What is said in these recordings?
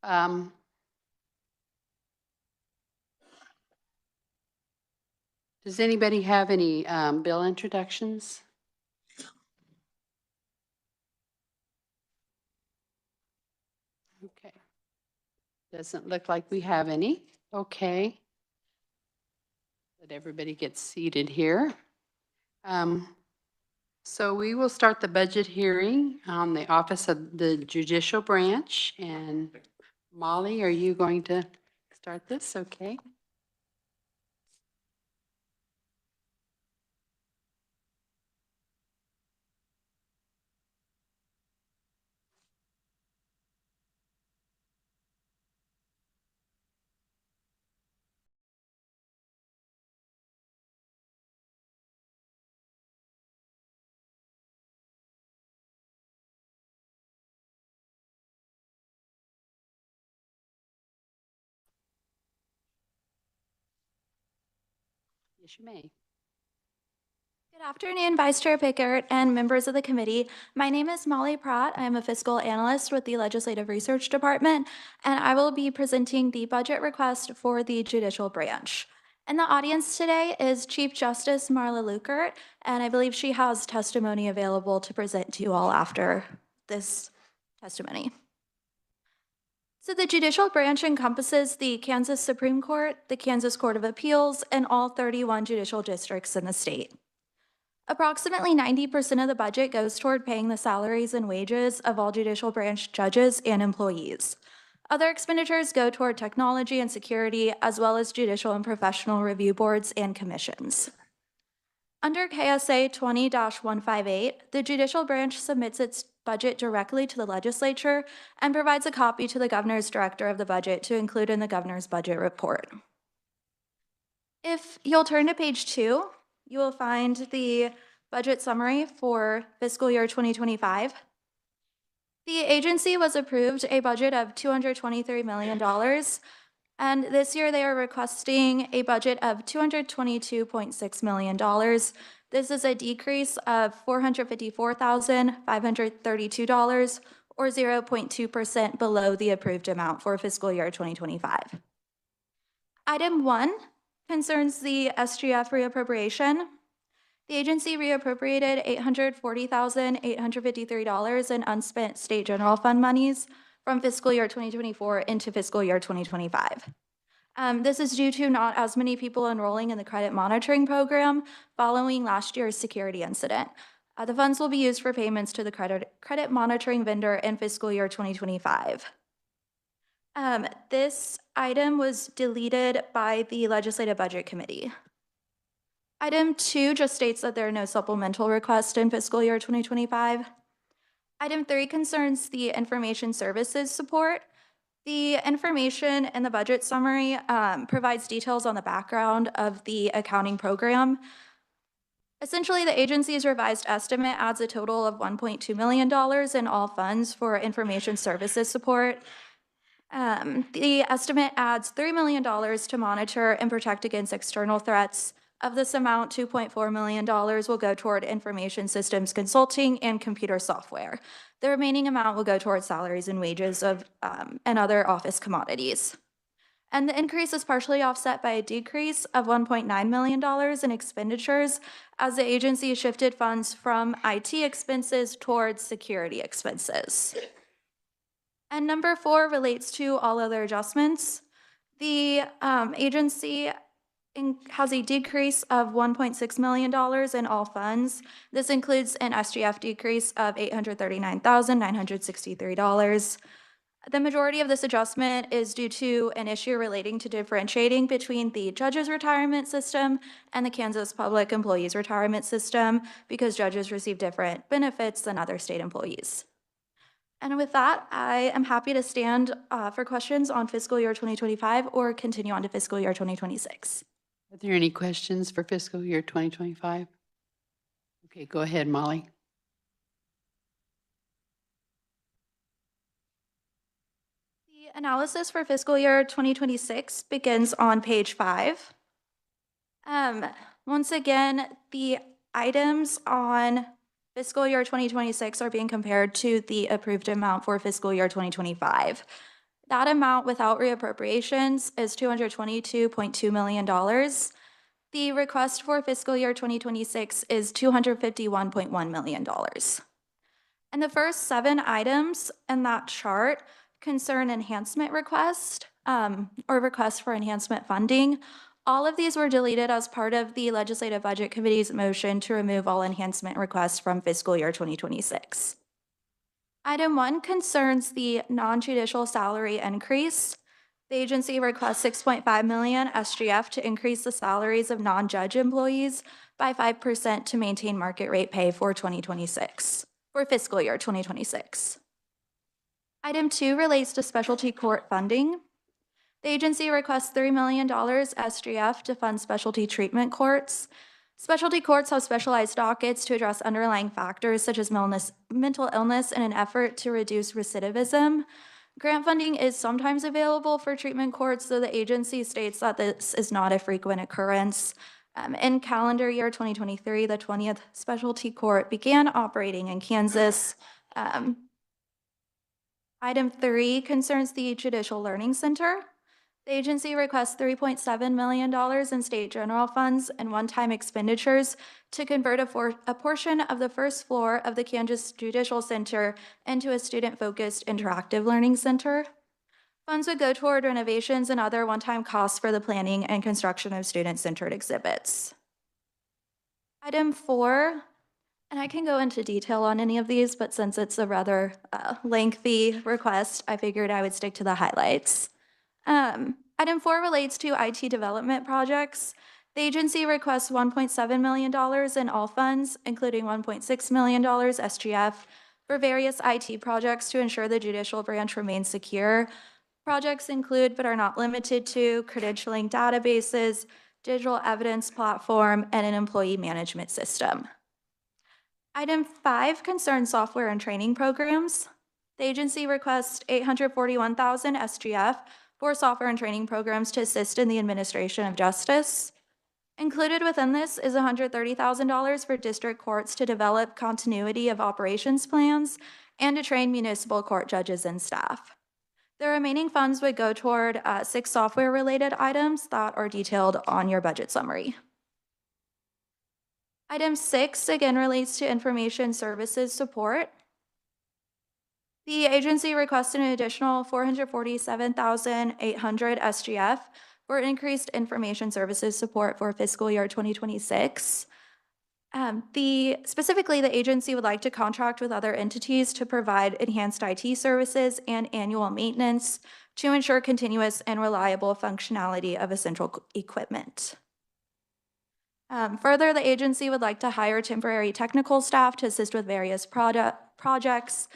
Um, Does anybody have any bill introductions? Okay. Doesn't look like we have any. Okay. Let everybody get seated here. So we will start the budget hearing on the Office of the Judicial Branch. And Molly, are you going to start this? Okay. Yes, you may. Good afternoon, Vice Chair Pickert and members of the committee. My name is Molly Pratt. I am a fiscal analyst with the Legislative Research Department, and I will be presenting the budget request for the judicial branch. In the audience today is Chief Justice Marla Lukert, and I believe she has testimony available to present to you all after this testimony. So the judicial branch encompasses the Kansas Supreme Court, the Kansas Court of Appeals, and all 31 judicial districts in the state. Approximately 90% of the budget goes toward paying the salaries and wages of all judicial branch judges and employees. Other expenditures go toward technology and security, as well as judicial and professional review boards and commissions. Under KSA 20-158, the judicial branch submits its budget directly to the legislature and provides a copy to the governor's director of the budget to include in the governor's budget report. If you'll turn to page 2, you will find the budget summary for fiscal year 2025. The agency was approved a budget of $223 million, and this year they are requesting a budget of $222.6 million. This is a decrease of $454,532, or 0.2% below the approved amount for fiscal year 2025. Item 1 concerns the SGF reappropriation. The agency reappropriated $840,853 in unspent state general fund monies from fiscal year 2024 into fiscal year 2025. This is due to not as many people enrolling in the credit monitoring program following last year's security incident. The funds will be used for payments to the credit monitoring vendor in fiscal year 2025. This item was deleted by the Legislative Budget Committee. Item 2 just states that there are no supplemental requests in fiscal year 2025. Item 3 concerns the information services support. The information in the budget summary provides details on the background of the accounting program. Essentially, the agency's revised estimate adds a total of $1.2 million in all funds for information services support. The estimate adds $3 million to monitor and protect against external threats. Of this amount, $2.4 million will go toward information systems consulting and computer software. The remaining amount will go toward salaries and wages and other office commodities. And the increase is partially offset by a decrease of $1.9 million in expenditures as the agency shifted funds from IT expenses towards security expenses. And number 4 relates to all other adjustments. The agency has a decrease of $1.6 million in all funds. This includes an SGF decrease of $839,963. The majority of this adjustment is due to an issue relating to differentiating between the judges' retirement system and the Kansas Public Employees Retirement System because judges receive different benefits than other state employees. And with that, I am happy to stand for questions on fiscal year 2025 or continue on to fiscal year 2026. Are there any questions for fiscal year 2025? Okay, go ahead, Molly. The analysis for fiscal year 2026 begins on page 5. Once again, the items on fiscal year 2026 are being compared to the approved amount for fiscal year 2025. That amount without reappropriations is $222.2 million. The request for fiscal year 2026 is $251.1 million. And the first 7 items in that chart concern enhancement request or request for enhancement funding. All of these were deleted as part of the Legislative Budget Committee's motion to remove all enhancement requests from fiscal year 2026. Item 1 concerns the non-judicial salary increase. The agency requests $6.5 million SGF to increase the salaries of non-judge employees by 5% to maintain market rate pay for 2026, for fiscal year 2026. Item 2 relates to specialty court funding. The agency requests $3 million SGF to fund specialty treatment courts. Specialty courts have specialized dockets to address underlying factors such as mental illness in an effort to reduce recidivism. Grant funding is sometimes available for treatment courts, though the agency states that this is not a frequent occurrence. In calendar year 2023, the 20th specialty court began operating in Kansas. Item 3 concerns the Judicial Learning Center. The agency requests $3.7 million in state general funds and one-time expenditures to convert a portion of the first floor of the Kansas Judicial Center into a student-focused interactive learning center. Funds would go toward renovations and other one-time costs for the planning and construction of student-centered exhibits. Item 4, and I can go into detail on any of these, but since it's a rather lengthy request, I figured I would stick to the highlights. Item 4 relates to IT development projects. The agency requests $1.7 million in all funds, including $1.6 million SGF, for various IT projects to ensure the judicial branch remains secure. Projects include, but are not limited to, credentialing databases, digital evidence platform, and an employee management system. Item 5 concerns software and training programs. The agency requests $841,000 SGF for software and training programs to assist in the administration of justice. Included within this is $130,000 for district courts to develop continuity of operations plans and to train municipal court judges and staff. The remaining funds would go toward 6 software-related items that are detailed on your budget summary. Item 6 again relates to information services support. The agency requested an additional $447,800 SGF for increased information services support for fiscal year 2026. Specifically, the agency would like to contract with other entities to provide enhanced IT services and annual maintenance to ensure continuous and reliable functionality of essential equipment. Further, the agency would like to hire temporary technical staff to assist with various projects,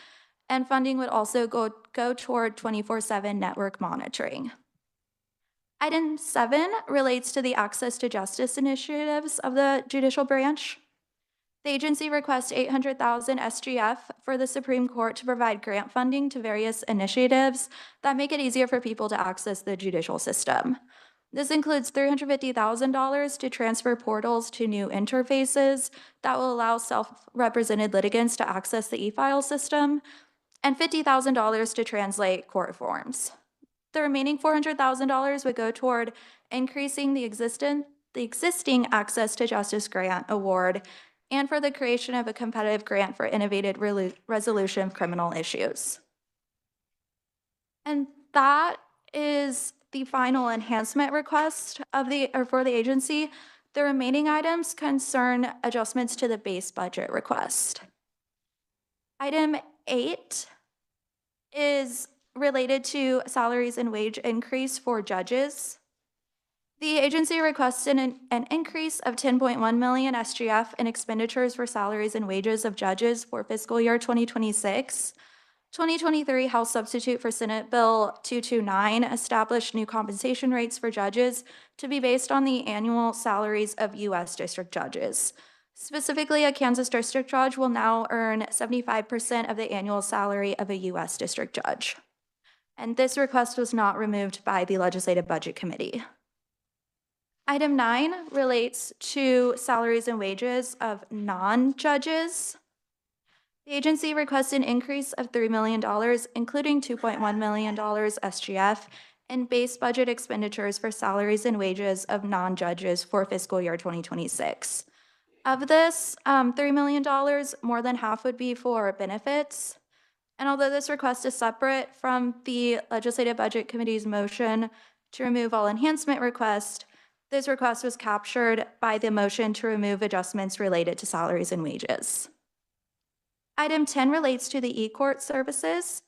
and funding would also go toward 24/7 network monitoring. Item 7 relates to the access to justice initiatives of the judicial branch. The agency requests $800,000 SGF for the Supreme Court to provide grant funding to various initiatives that make it easier for people to access the judicial system. This includes $350,000 to transfer portals to new interfaces that will allow self-represented litigants to access the e-file system, and $50,000 to translate court forms. The remaining $400,000 would go toward increasing the existing Access to Justice Grant Award and for the creation of a competitive grant for innovative resolution of criminal issues. And that is the final enhancement request for the agency. The remaining items concern adjustments to the base budget request. Item 8 is related to salaries and wage increase for judges. The agency requested an increase of $10.1 million SGF in expenditures for salaries and wages of judges for fiscal year 2026. 2023 House Substitute for Senate Bill 229 established new compensation rates for judges to be based on the annual salaries of U.S. district judges. Specifically, a Kansas district judge will now earn 75% of the annual salary of a U.S. district judge. And this request was not removed by the Legislative Budget Committee. Item 9 relates to salaries and wages of non-judges. The The agency requests an increase of $3 million, including $2.1 million SGF, and base budget expenditures for salaries and wages of non-judges for fiscal year 2026. Of this $3 million, more than half would be for benefits. And although this request is separate from the Legislative Budget Committee's motion to remove all enhancement requests, this request was captured by the motion to remove adjustments related to salaries and wages. Item 10 relates to the e-court services.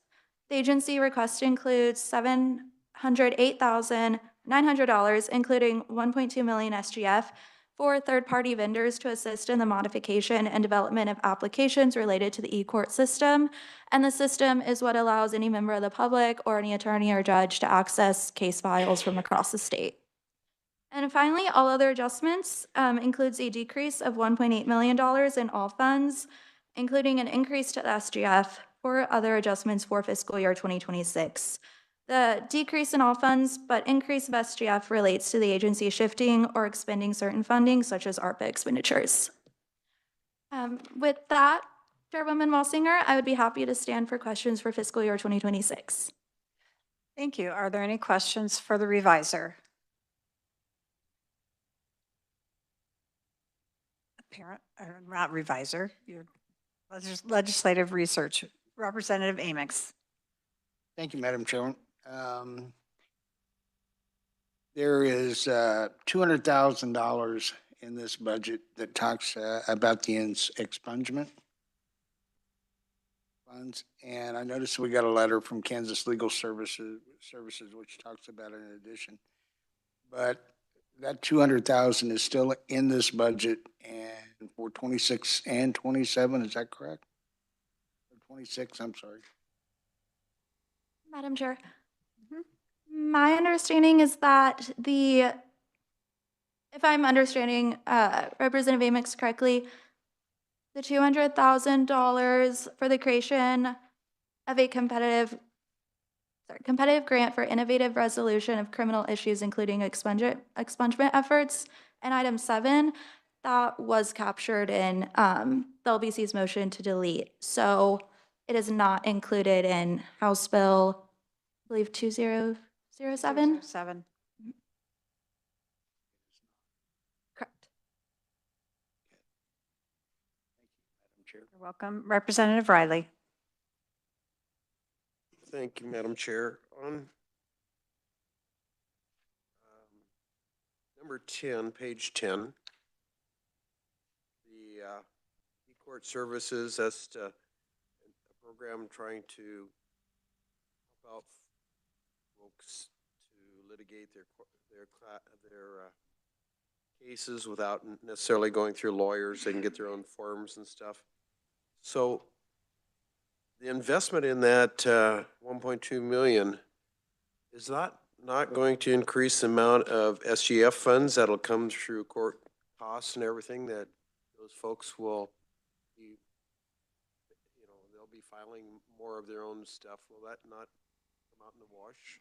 The agency request includes $708,900, including $1.2 million SGF, for third-party vendors to assist in the modification and development of applications related to the e-court system. And the system is what allows any member of the public or any attorney or judge to access case files from across the state. And finally, all other adjustments includes a decrease of $1.8 million in all funds, including an increase to the SGF for other adjustments for fiscal year 2026. The decrease in all funds, but increase of SGF relates to the agency shifting or expending certain funding, such as ARPA expenditures. With that, Chairwoman Walsinger, I would be happy to stand for questions for fiscal year 2026. Thank you. Are there any questions for the reviser? Apparent, or not reviser, your legislative research. Representative Amix. Thank you, Madam Chairman. There is $200,000 in this budget that talks about the expungement funds. And I noticed we got a letter from Kansas Legal Services which talks about it in addition. But that 200,000 is still in this budget and for 26 and 27, is that correct? 26, I'm sorry. Madam Chair, my understanding is that if I'm understanding Representative Amix correctly, the $200,000 for the creation of a competitive grant for innovative resolution of criminal issues, including expungement efforts, and item 7, that was captured in the LBC's motion to delete. So it is not included in House Bill, I believe, 2007? 7. Correct. Madam Chair. You're welcome. Representative Riley. Thank you, Madam Chair. On number 10, page 10, the e-court services, that's a program trying to help out folks to litigate their cases without necessarily going through lawyers. They can get their own forms and stuff. So the investment in that 1.2 million, is that not going to increase the amount of SGF funds that'll come through court costs and everything, that those folks will be, they'll be filing more of their own stuff? Will that not come out in the wash?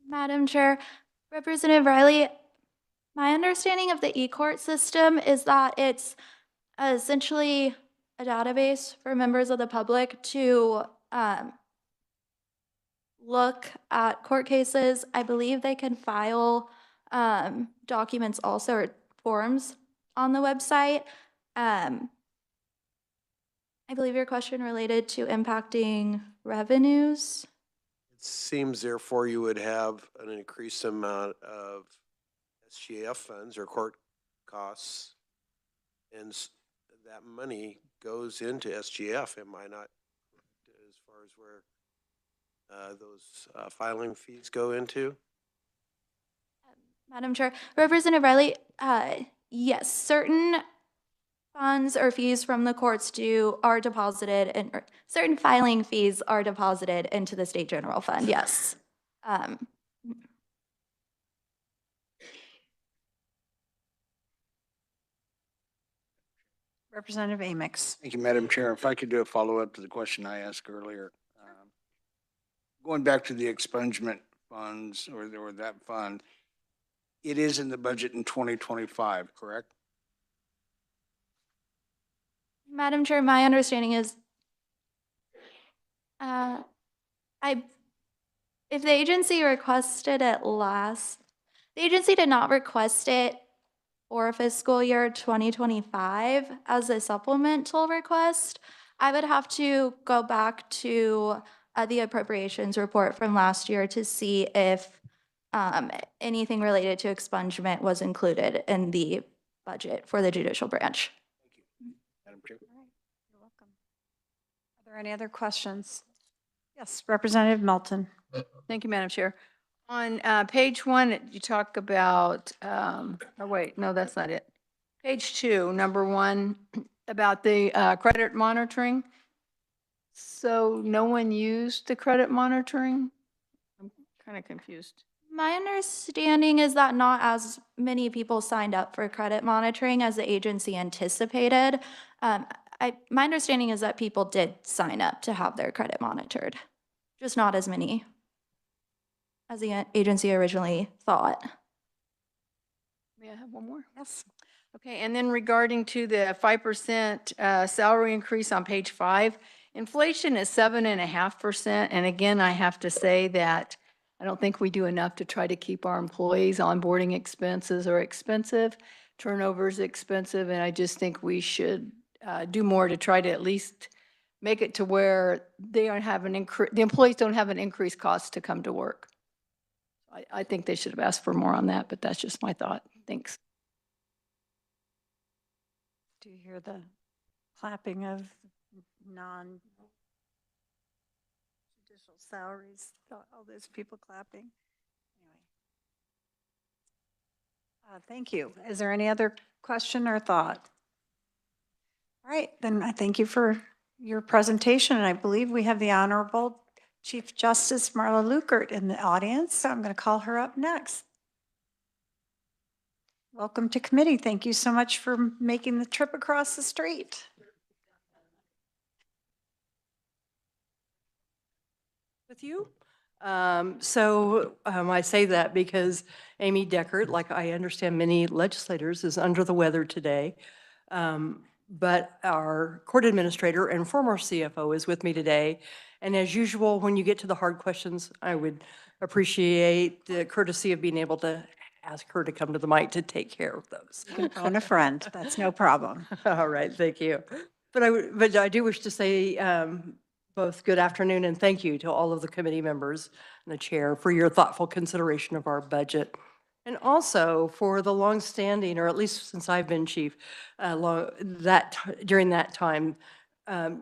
Madam Chair, Representative Riley, my understanding of the e-court system is that it's essentially a database for members of the public to look at court cases. I believe they can file documents also, or forms on the website. I believe your question related to impacting revenues. It seems therefore you would have an increased amount of SGF funds or court costs, and that money goes into SGF. Am I not, as far as where those filing fees go into? Madam Chair, Representative Riley, yes, certain funds or fees from the courts are deposited, and certain filing fees are deposited into the state general fund, yes. Representative Amix. Thank you, Madam Chair. If I could do a follow-up to the question I asked earlier. Going back to the expungement funds or that fund, it is in the budget in 2025, correct? Madam Chair, my understanding is, uh, if the agency requested it the agency did not request it for fiscal year 2025 as a supplemental request. I would have to go back to the appropriations report from last year to see if anything related to expungement was included in the budget for the judicial branch. Madam Chair. You're welcome. Are there any other questions? Yes, Representative Melton. Thank you, Madam Chair. On page 1, you talk about, oh wait, no, that's not it. Page 2, number 1, about the credit monitoring. So no one used the credit monitoring? I'm kind of confused. My understanding is that not as many people signed up for credit monitoring as the agency anticipated. My understanding is that people did sign up to have their credit monitored, just not as many as the agency originally thought. May I have one more? Yes. Okay, and then regarding to the 5% salary increase on page 5, inflation is 7.5%. And again, I have to say that I don't think we do enough to try to keep our employees. Onboarding expenses are expensive, turnover is expensive, and I just think we should do more to try to at least make it to where they don't have the employees don't have an increased cost to come to work. I think they should have asked for more on that, but that's just my thought. Thanks. Do you hear the clapping of non-judicial salaries? All those people clapping. Anyway. Thank you. Is there any other question or thought? All right, then I thank you for your presentation, and I believe we have the Honorable Chief Justice Marla Lukert in the audience, so I'm going to call her up next. Welcome to committee. Thank you so much for making the trip across the street. With you. I say that because Amy Deckert, like I understand many legislators, is under the weather today. But our court administrator and former CFO is with me today. And as usual, when you get to the hard questions, I would appreciate the courtesy of being able to ask her to come to the mic to take care of those. You can phone a friend. That's no problem. All right, thank you. But I do wish to say both good afternoon and thank you to all of the committee members and the chair for your thoughtful consideration of our budget. And also for the longstanding, or at least since I've been chief, during that time,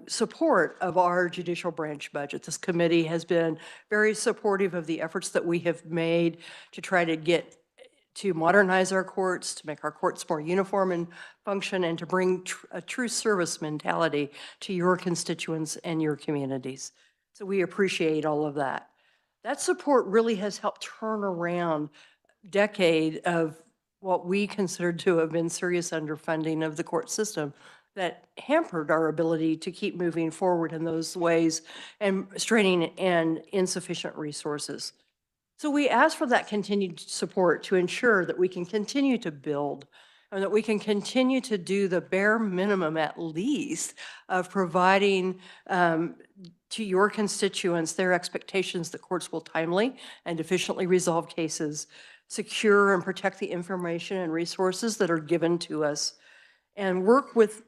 support of our judicial branch budget. This committee has been very supportive of the efforts that we have made to try to modernize our courts, to make our courts more uniform in function, and to bring a true service mentality to your constituents and your communities. So we appreciate all of that. That support really has helped turn around a decade of what we considered to have been serious underfunding of the court system that hampered our ability to keep moving forward in those ways and straining and insufficient resources. So we ask for that continued support to ensure that we can continue to build and that we can continue to do the bare minimum, at least, of providing to your constituents their expectations that courts will timely and efficiently resolve cases, secure and protect the information and resources that are given to us, and work with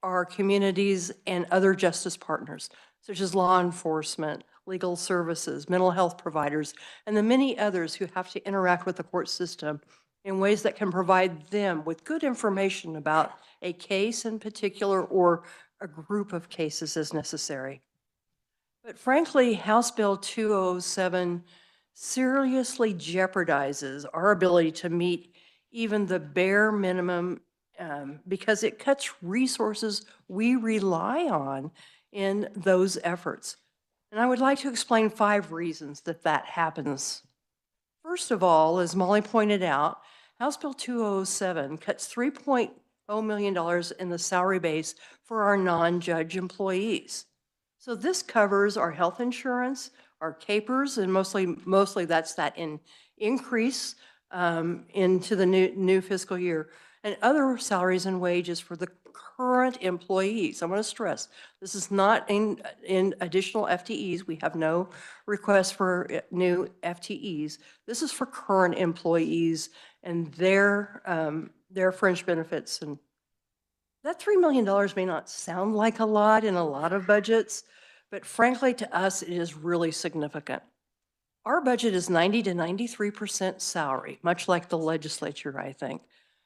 our communities and other justice partners, such as law enforcement, legal services, mental health providers, and the many others who have to interact with the court system in ways that can provide them with good information about a case in particular or a group of cases as necessary. But frankly, House Bill 207 seriously jeopardizes our ability to meet even the bare minimum because it cuts resources we rely on in those efforts. And I would like to explain 5 reasons that happens. First of all, as Molly pointed out, House Bill 207 cuts $3.0 million in the salary base for our non-judge employees. So this covers our health insurance, our capers, and mostly that's that increase into the new fiscal year, and other salaries and wages for the current employees. I want to stress, this is not in additional FTEs. We have no request for new FTEs. This is for current employees and their fringe benefits. And that $3 million may not sound like a lot in a lot of budgets, but frankly, to us, it is really significant. Our budget is 90 to 93% salary, much like the legislature, I think.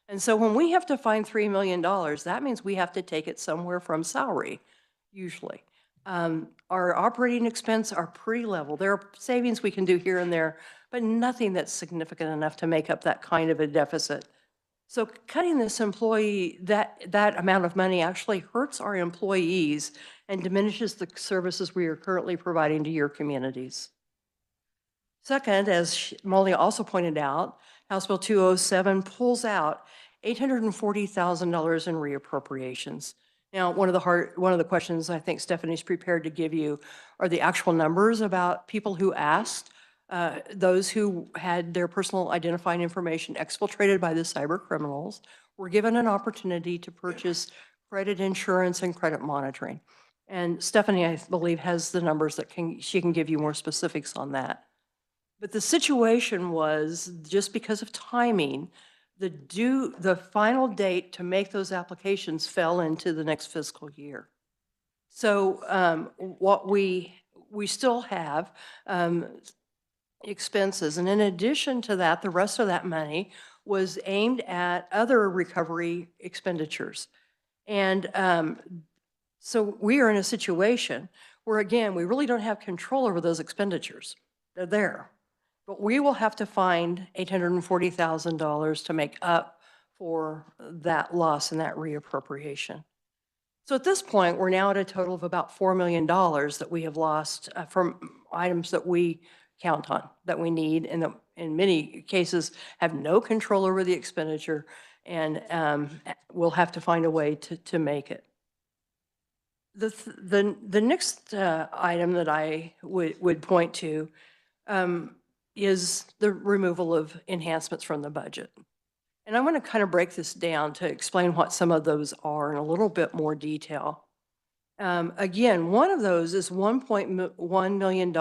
And so when we have to find $3 million, that means we have to take it somewhere from salary, usually. Our operating expense are pretty level. There are savings we can do here and there, but nothing that's significant enough to make up that kind of a deficit. So cutting this employee, that amount of money actually hurts our employees and diminishes the services we are currently providing to your communities. Second, as Molly also pointed out, House Bill 207 pulls out $840,000 in reappropriations. Now, one of the questions I think Stephanie's prepared to give you are the actual numbers about people who asked, those who had their personal identifying information exfiltrated by the cyber criminals were given an opportunity to purchase credit insurance and credit monitoring. And Stephanie, I believe, has the numbers that she can give you more specifics on that. But the situation was, just because of timing, the final date to make those applications fell into the next fiscal year. So what we still have expenses, and in addition to that, the rest of that money was aimed at other recovery expenditures. And so we are in a situation where, again, we really don't have control over those expenditures. They're there. But we will have to find $840,000 to make up for that loss and that reappropriation. So at this point, we're now at a total of about $4 million that we have lost from items that we count on, that we need, and that in many cases have no control over the expenditure, and we'll have to find a way to make it. The next item that I would point to is the removal of enhancements from the budget. And I want to kind of break this down to explain what some of those are in a little bit more detail. Again, one of those is $1.1 million.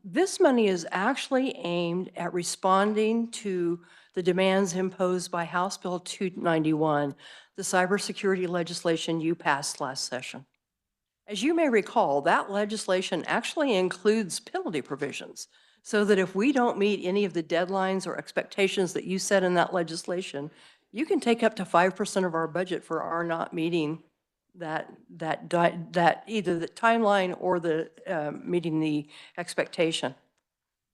This money is actually aimed at responding to the demands imposed by House Bill 291, the cybersecurity legislation you passed last session. As you may recall, that legislation actually includes penalty provisions, so that if we don't meet any of the deadlines or expectations that you set in that legislation, you can take up to 5% of our budget for our not meeting that either the timeline or the meeting the expectation.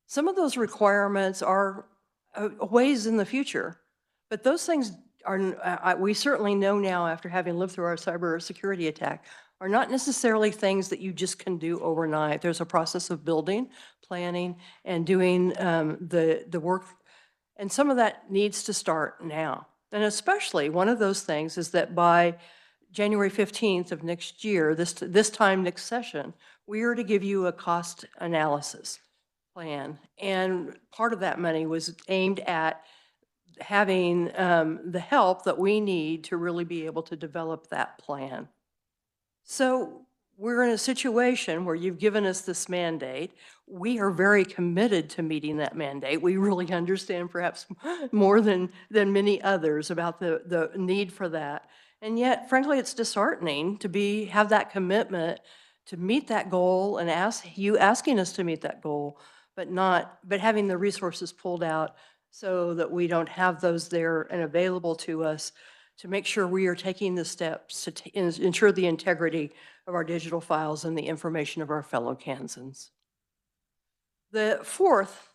Some of those requirements are ways in the future, but those things are, we certainly know now after having lived through our cybersecurity attack, are not necessarily things that you just can do overnight. There's a process of building, planning, and doing the work, and some of that needs to start now. And especially one of those things is that by January 15th of next year, this time next session, we are to give you a cost analysis plan. And part of that money was aimed at having the help that we need to really be able to develop that plan. So we're in a situation where you've given us this mandate. We are very committed to meeting that mandate. We really understand perhaps more than many others about the need for that. And yet, frankly, it's disheartening to have that commitment to meet that goal and asking us to meet that goal, but having the resources pulled out so that we don't have those there and available to us to make sure we are taking the steps to ensure the integrity of our digital files and the information of our fellow Kansans. The fourth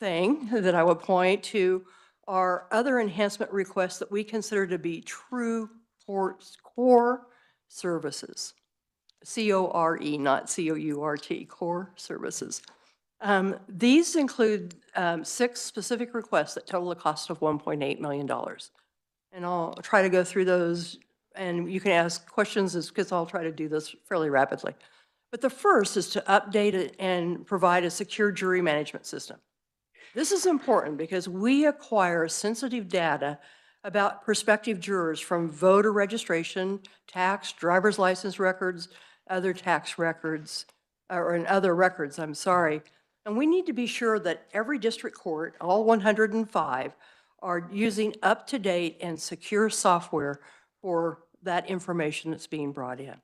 thing that I would point to are other enhancement requests that we consider to be true core services. C-O-R-E, not C-O-U-R-T, core services. These include 6 specific requests that total a cost of $1.8 million. And I'll try to go through those, and you can ask questions because I'll try to do this fairly rapidly. But the first is to update it and provide a secure jury management system. This is important because we acquire sensitive data about prospective jurors from voter registration, tax, driver's license records, other tax records, and other records, I'm sorry. And we need to be sure that every district court, all 105, are using up-to-date and secure software for that information that's being brought in.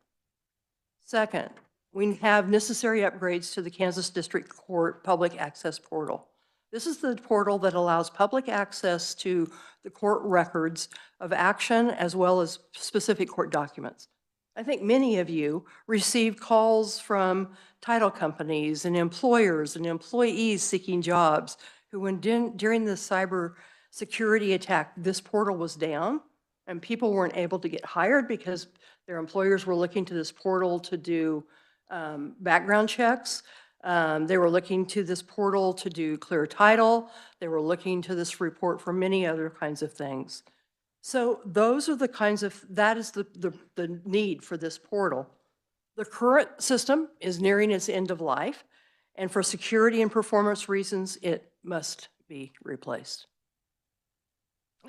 Second, we have necessary upgrades to the Kansas District Court Public Access Portal. This is the portal that allows public access to the court records of action as well as specific court documents. I think many of you receive calls from title companies and employers and employees seeking jobs who, when during the cyber security attack, this portal was down and people weren't able to get hired because their employers were looking to this portal to do background checks. They were looking to this portal to do clear title. They were looking to this report for many other kinds of things. So those are the kinds of, that is the need for this portal. The current system is nearing its end of life, and for security and performance reasons, it must be replaced.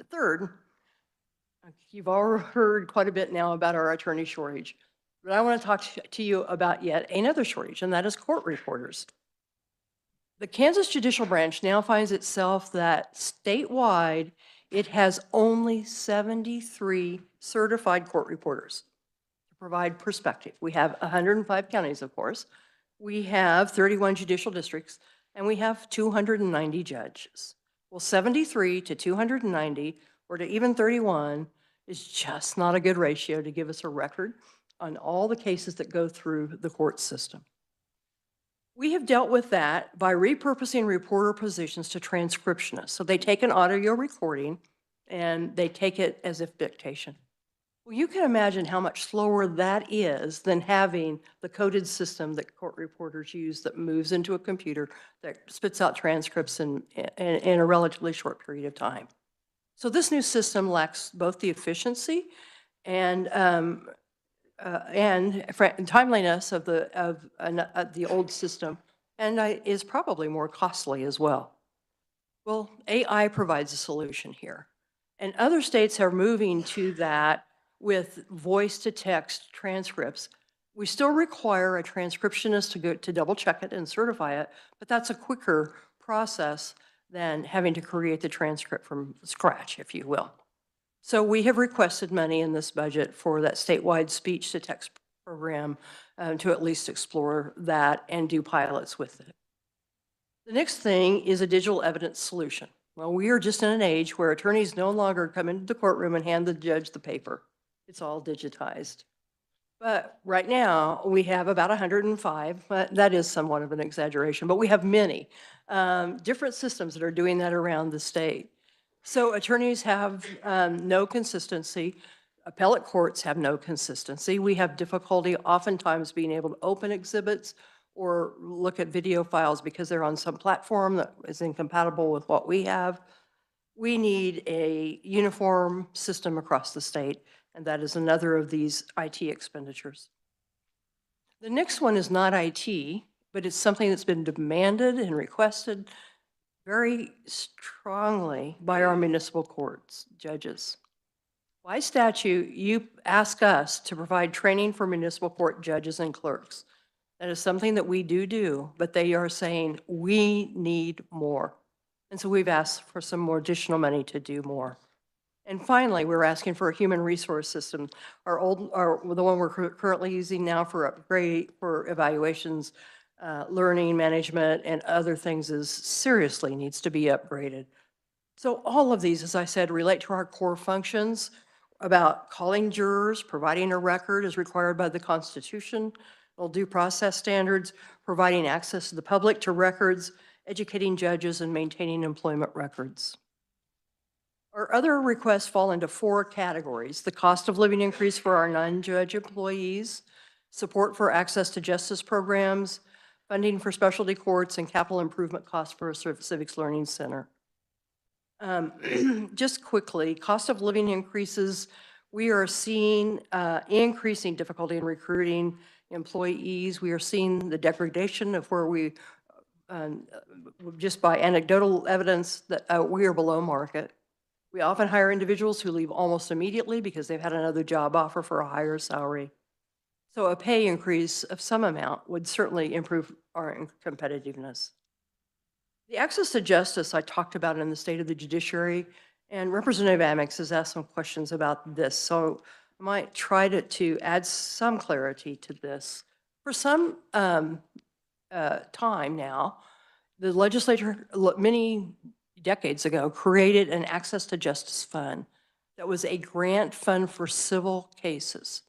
Third, you've all heard quite a bit now about our attorney shortage, but I want to talk to you about yet another shortage, and that is court reporters. The Kansas Judicial Branch now finds itself that statewide, it has only 73 certified court reporters to provide perspective. We have 105 counties, of course. We have 31 judicial districts, and we have 290 judges. Well, 73 to 290, or to even 31, is just not a good ratio to give us a record on all the cases that go through the court system. We have dealt with that by repurposing reporter positions to transcriptionists. So they take an audio recording and they take it as if dictation. Well, you can imagine how much slower that is than having the coded system that court reporters use that moves into a computer that spits out transcripts in a relatively short period of time. So this new system lacks both the efficiency and timeliness of the old system, and is probably more costly as well. Well, AI provides a solution here, and other states are moving to that with voice-to-text transcripts. We still require a transcriptionist to double check it and certify it, but that's a quicker process than having to create the transcript from scratch, if you will. So we have requested money in this budget for that statewide speech-to-text program to at least explore that and do pilots with it. The next thing is a digital evidence solution. Well, we are just in an age where attorneys no longer come into the courtroom and hand the judge the paper. It's all digitized. But right now, we have about 105, but that is somewhat of an exaggeration, but we have many different systems that are doing that around the state. So attorneys have no consistency. Appellate courts have no consistency. We have difficulty oftentimes being able to open exhibits or look at video files because they're on some platform that is incompatible with what we have. We need a uniform system across the state, and that is another of these IT expenditures. The next one is not IT, but it's something that's been demanded and requested very strongly by our municipal courts, judges. By statute, you ask us to provide training for municipal court judges and clerks. That is something that we do, but they are saying we need more. And so we've asked for some more additional money to do more. And finally, we're asking for a human resource system. The one we're currently using now for upgrade, for evaluations, learning management, and other things seriously needs to be upgraded. So all of these, as I said, relate to our core functions about calling jurors, providing a record as required by the Constitution, due process standards, providing access to the public to records, educating judges, and maintaining employment records. Our other requests fall into 4 categories: the cost of living increase for our non-judge employees, support for access to justice programs, funding for specialty courts, and capital improvement costs for a civics learning center. Just quickly, cost of living increases, we are seeing increasing difficulty in recruiting employees. We are seeing the degradation of where we, just by anecdotal evidence, that we are below market. We often hire individuals who leave almost immediately because they've had another job offer for a higher salary. So a pay increase of some amount would certainly improve our competitiveness. The access to justice I talked about in the state of the judiciary, and Representative Amex has asked some questions about this, so I might try to add some clarity to this. For some time now, the legislature, many decades ago, created an Access to Justice Fund that was a grant fund for civil cases.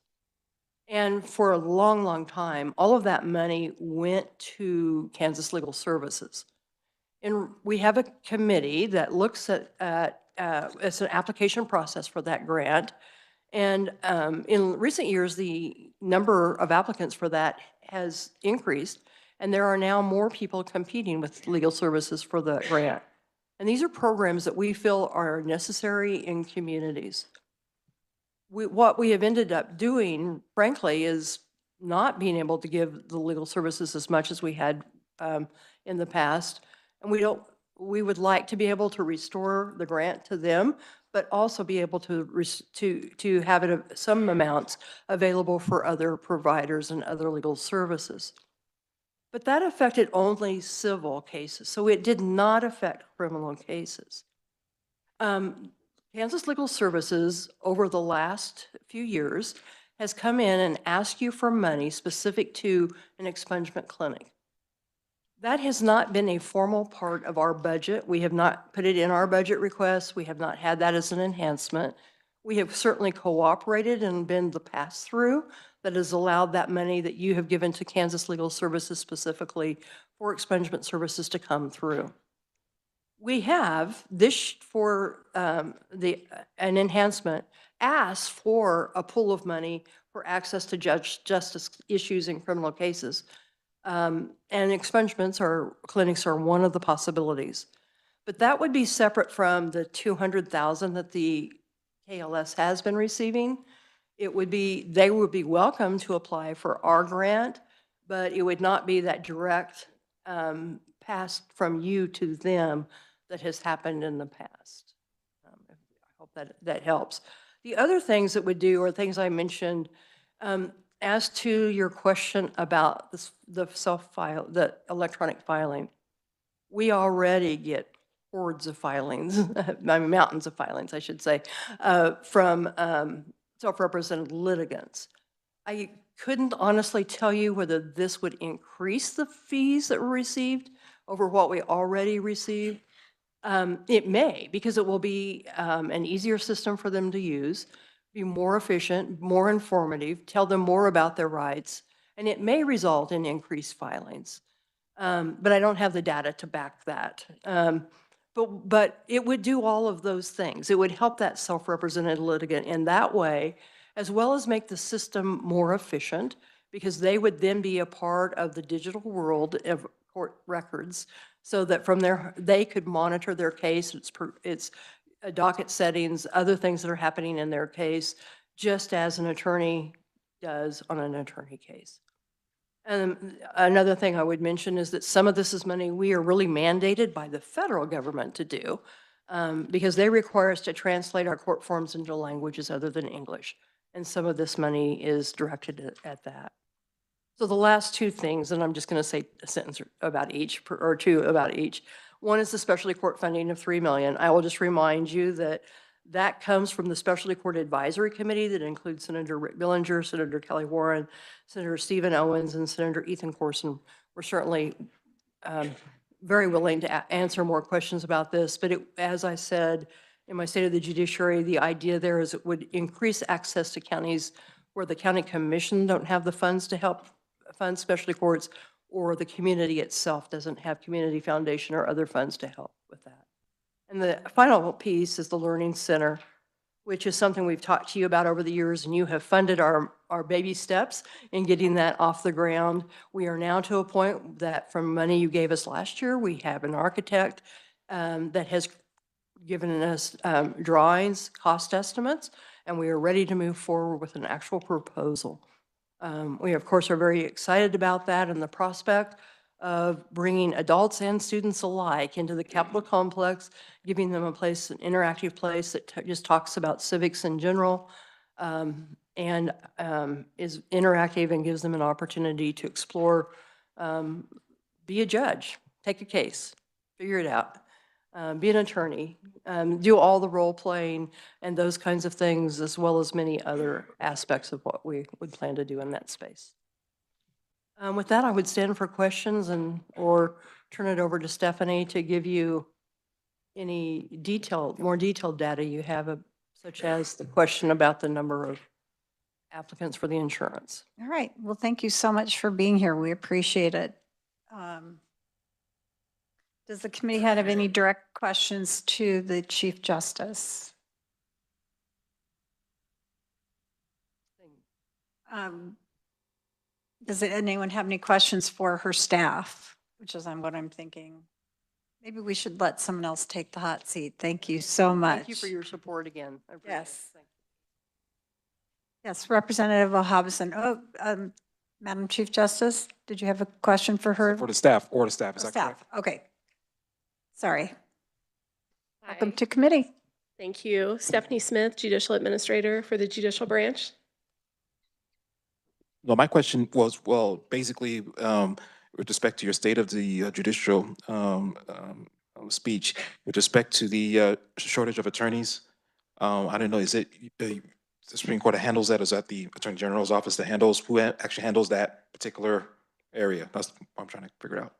And for a long, long time, all of that money went to Kansas Legal Services. And we have a committee that looks at it's an application process for that grant. And in recent years, the number of applicants for that has increased, and there are now more people competing with legal services for the grant. And these are programs that we feel are necessary in communities. What we have ended up doing, frankly, is not being able to give the legal services as much as we had in the past. And we would like to be able to restore the grant to them, but also be able to have it some amounts available for other providers and other legal services. But that affected only civil cases, so it did not affect criminal cases. Kansas Legal Services, over the last few years, has come in and asked you for money specific to an expungement clinic. That has not been a formal part of our budget. We have not put it in our budget request. We have not had that as an enhancement. We have certainly cooperated and been the pass-through that has allowed that money that you have given to Kansas Legal Services specifically for expungement services to come through. We have this for an enhancement asked for a pool of money for access to justice issues in criminal cases. And expungements or clinics are one of the possibilities. But that would be separate from the $200,000 that the KLS has been receiving. They would be welcome to apply for our grant, but it would not be that direct pass from you to them that has happened in the past. I hope that helps. The other things that would do are things I mentioned. As to your question about the electronic filing, we already get hordes of filings, mountains of filings, I should say, from self-represented litigants. I couldn't honestly tell you whether this would increase the fees that were received over what we already received. It may, because it will be an easier system for them to use, be more efficient, more informative, tell them more about their rights, and it may result in increased filings. But I don't have the data to back that. But it would do all of those things. It would help that self-represented litigant in that way, as well as make the system more efficient, because they would then be a part of the digital world of court records, so that from there, they could monitor their case, its docket settings, other things that are happening in their case, just as an attorney does on an attorney case. And another thing I would mention is that some of this is money we are really mandated by the federal government to do, because they require us to translate our court forms into languages other than English. And some of this money is directed at that. So the last two things, and I'm just going to say a sentence about each, or two about each. One is the specialty court funding of $3 million. I will just remind you that that comes from the Specialty Court Advisory Committee that includes Senator Rick Billinger, Senator Kelly Warren, Senator Stephen Owens, and Senator Ethan Corson. We're certainly very willing to answer more questions about this, but as I said in my State of the Judiciary, the idea there is it would increase access to counties where the county commission don't have the funds to help fund specialty courts, or the community itself doesn't have community foundation or other funds to help with that. And the final piece is the Learning Center, which is something we've talked to you about over the years, and you have funded our baby steps in getting that off the ground. We are now to a point that from money you gave us last year, we have an architect that has given us drawings, cost estimates, and we are ready to move forward with an actual proposal. We, of course, are very excited about that and the prospect. of bringing adults and students alike into the Capitol complex, giving them a place, an interactive place that just talks about civics in general, and is interactive and gives them an opportunity to explore, be a judge, take a case, figure it out, be an attorney, do all the role playing and those kinds of things, as well as many other aspects of what we would plan to do in that space. With that, I would stand for questions or turn it over to Stephanie to give you any more detailed data you have, such as the question about the number of applicants for the insurance. All right. Well, thank you so much for being here. We appreciate it. Does the committee have any direct questions to the Chief Justice? Does anyone have any questions for her staff, which is what I'm thinking? Maybe we should let someone else take the hot seat. Thank you so much. Thank you for your support again. I appreciate it. Yes. Thank you. Yes, Representative Hobson. Oh, Madam Chief Justice, did you have a question for her? For the staff, is that Staff, correct? okay. Sorry. Hi. Welcome to committee. Thank you. Stephanie Smith, Judicial Administrator for the Judicial Branch. No, my question was, well, basically, with respect to your state of the judicial speech, with respect to the shortage of attorneys, I don't know, is it the Supreme Court that handles that? Is that the Attorney General's office that handles, who actually handles that particular area? That's what I'm trying to figure out.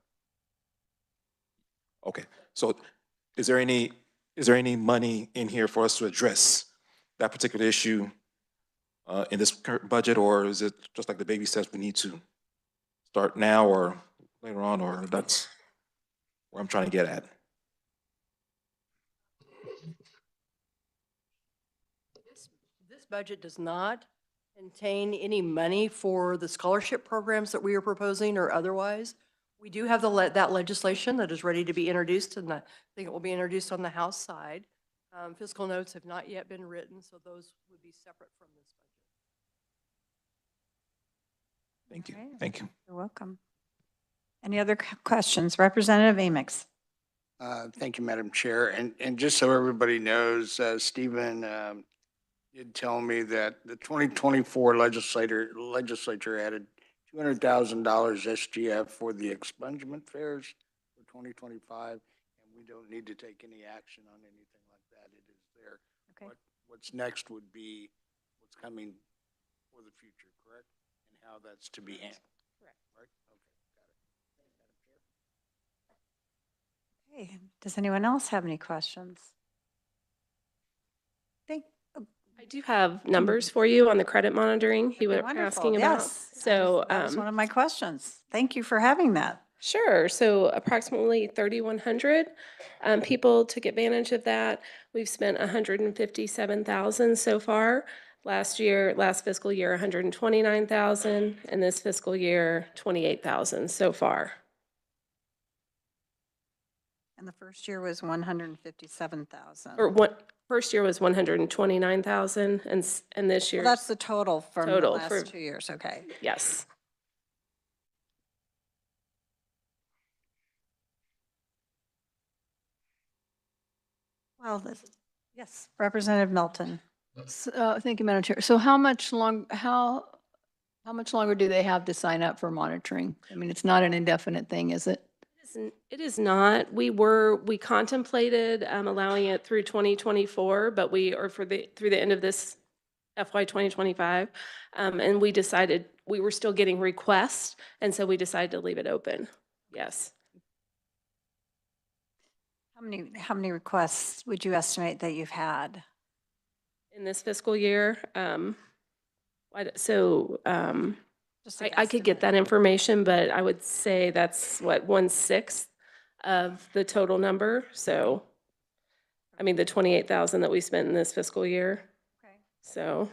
Okay, so is there any money in here for us to address that particular issue in this current budget, or is it just like the baby steps we need to start now or later on, or that's where I'm trying to get at? This budget does not contain any money for the scholarship programs that we are proposing or otherwise. We do have that legislation that is ready to be introduced, and I think it will be introduced on the House side. Fiscal notes have not yet been written, so those would be separate from this budget. Thank you, All right. thank you. You're welcome. Any other questions? Representative Amix. Thank you, Madam Chair. And just so everybody knows, Stephen did tell me that the 2024 legislature added $200,000 SGF for the expungement fares for 2025, and we don't need to take any action on anything like that. It is there. Okay. What's next would be what's coming for the future, correct? And how that's to be handled. Correct. Right? Okay, got it. Okay. Does anyone else have any questions? I do have numbers for you on the credit monitoring you were Wonderful. asking about. Yes. So, That was one of my questions. Thank you for having that. sure. So approximately 3,100 people took advantage of that. We've spent 157,000 so far. Last fiscal year, 129,000, and this fiscal year, 28,000 so far. And the first year was 157,000. First year was 129,000, and this year, Well, that's the total from the Total for- last 2 years. Okay. yes. Well, yes, Representative Milton. Thank you, Madam Chair. So how much longer do they have to sign up for monitoring? I mean, it's not an indefinite thing, is it? It is not. We contemplated allowing it through 2024, but through the end of this FY 2025. And we decided, we were still getting requests, and so we decided to leave it open. Yes. How many requests would you estimate that you've had? In this fiscal year, Just a I could get guesstimate. that information, but I would say that's what, 1/6 of the total number. So, I mean, the 28,000 that we spent in this fiscal year. Okay. So,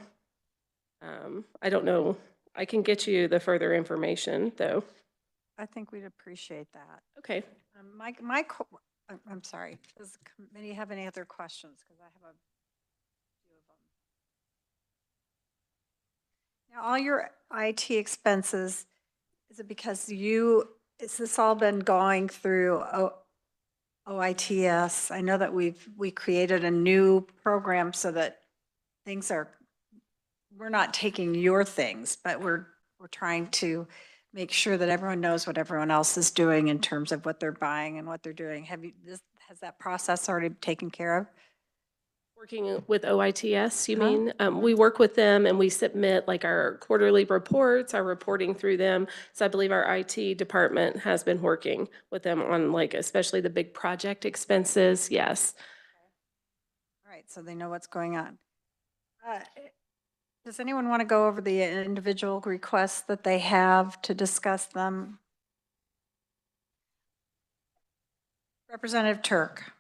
I don't know. I can get you the further information though. I think we'd appreciate that. Okay. I'm sorry. Does the committee have any other questions? Because I have a few of them. Now, all your IT expenses, is it because you Has this all been going through OITS? I know that we created a new program so that things are, we're not taking your things, but we're trying to make sure that everyone knows what everyone else is doing in terms of what they're buying and what they're doing. Has that process already taken care of? Working with OITS, you Uh-huh. mean? We work with them and we submit like our quarterly reports, our reporting through them. So I believe our IT department has been working with them on like, especially the big project expenses. Yes. All right, so they know what's going on. Does anyone want to go over the individual requests that they have to discuss them? Representative Turk.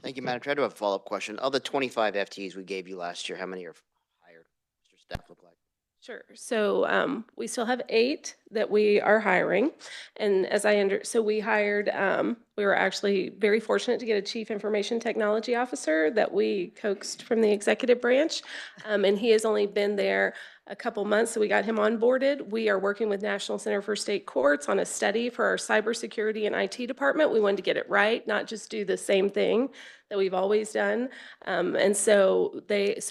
Thank you, Madam Chair. I do have a follow-up question. Of the 25 FTEs we gave you last year, how many are hired? What's your staff look like? Sure. So we still have 8 that we are hiring. And as so we hired, we were actually very fortunate to get a chief information technology officer that we coaxed from the executive branch. And he has only been there a couple months, so we got him onboarded. We are working with National Center for State Courts on a study for our cybersecurity and IT department. We wanted to get it right, not just do the same thing that we've always done. And so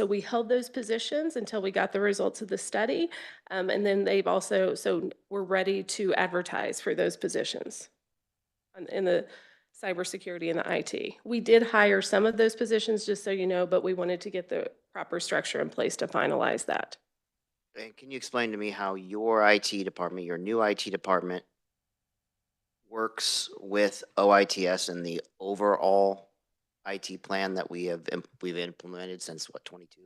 we held those positions until we got the results of the study. And then they've also, so we're ready to advertise for those positions in the cybersecurity and the IT. We did hire some of those positions, just so you know, but we wanted to get the proper structure in place to finalize that. And can you explain to me how your IT department, your new IT department, works with OITS and the overall IT plan that we've implemented since, what, 22?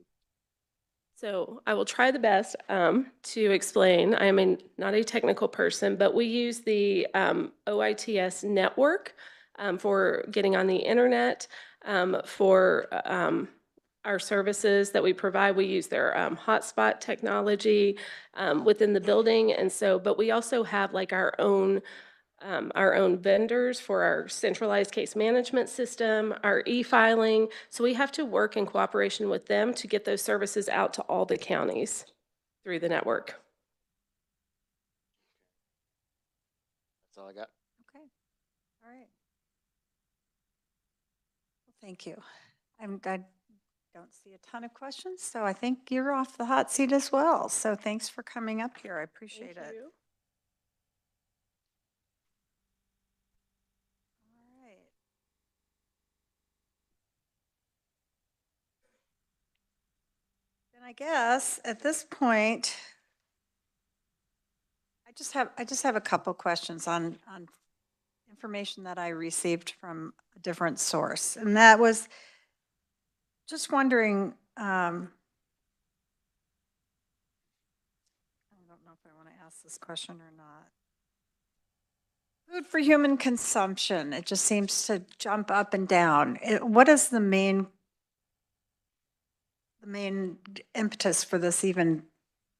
So I will try the best to explain. I am not a technical person, but we use the OITS network for getting on the internet, for our services that we provide. We use their hotspot technology within the building. And so, but we also have like our own vendors for our centralized case management system, our e-filing. So we have to work in cooperation with them to get those services out to all the counties through the network. That's all I got. Okay, all right. Well, thank you. I don't see a ton of questions, so I think you're off the hot seat as well. So thanks for coming up here. I appreciate it. you. All right. Then I guess at this point, I just have a couple questions on information that I received from a different source. And that was just wondering, I don't know if I want to ask this question or not. Food for human consumption, it just seems to jump up and down. What is the main impetus for this even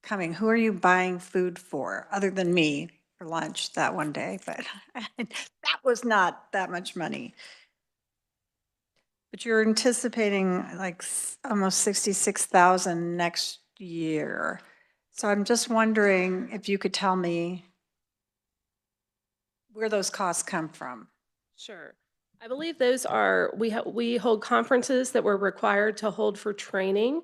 coming? Who are you buying food for, other than me for lunch that one day? But that was not that much money. But you're anticipating like almost 66,000 next year. So I'm just wondering if you could tell me where those costs come from. Sure. I believe those are, we hold conferences that we're required to hold for training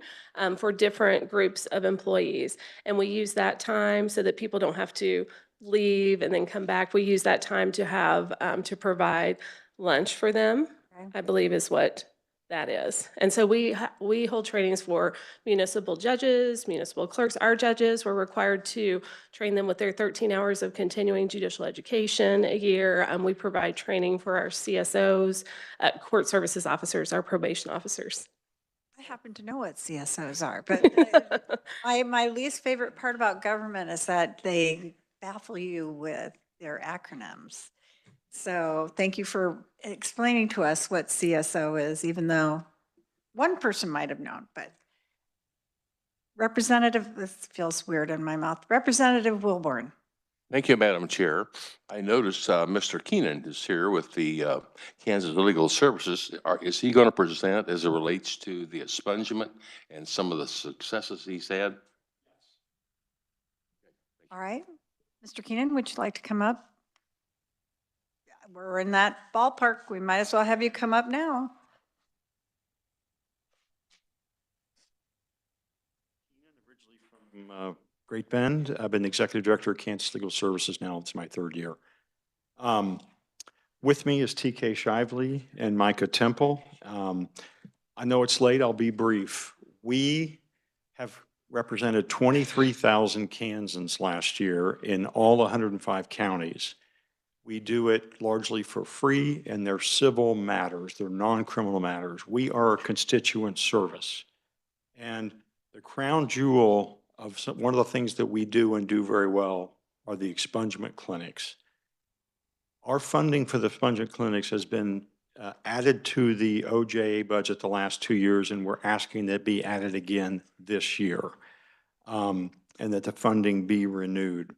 for different groups of employees. And we use that time so that people don't have to leave and then come back. We use that time to have, to provide lunch for them, Okay. I believe is what that is. And so we hold trainings for municipal judges, municipal clerks. Our judges, we're required to train them with their 13 hours of continuing judicial education a year. We provide training for our CSOs, court services officers, our probation officers. I happen to know what CSOs are, but my least favorite part about government is that they baffle you with their acronyms. So thank you for explaining to us what CSO is, even though one person might have known, but Representative, this feels weird in my mouth, Representative Wilborn. Thank you, Madam Chair. I notice Mr. Keenan is here with the Kansas Legal Services. Is he going to present as it relates to the expungement and some of the successes he's had? All right. Mr. Keenan, would you like to come up? we're in that ballpark. We might as well have you come up now. Originally from Great Bend. I've been executive director of Kansas Legal Services now. It's my third year. With me is TK Shively and Micah Temple. I know it's late. I'll be brief. We have represented 23,000 Kansans last year in all 105 counties. We do it largely for free, and they're civil matters. They're non-criminal matters. We are a constituent service. And the crown jewel of one of the things that we do and do very well are the expungement clinics. Our funding for the expungement clinics has been added to the OJA budget the last 2 years, and we're asking that it be added again this year, and that the funding be renewed.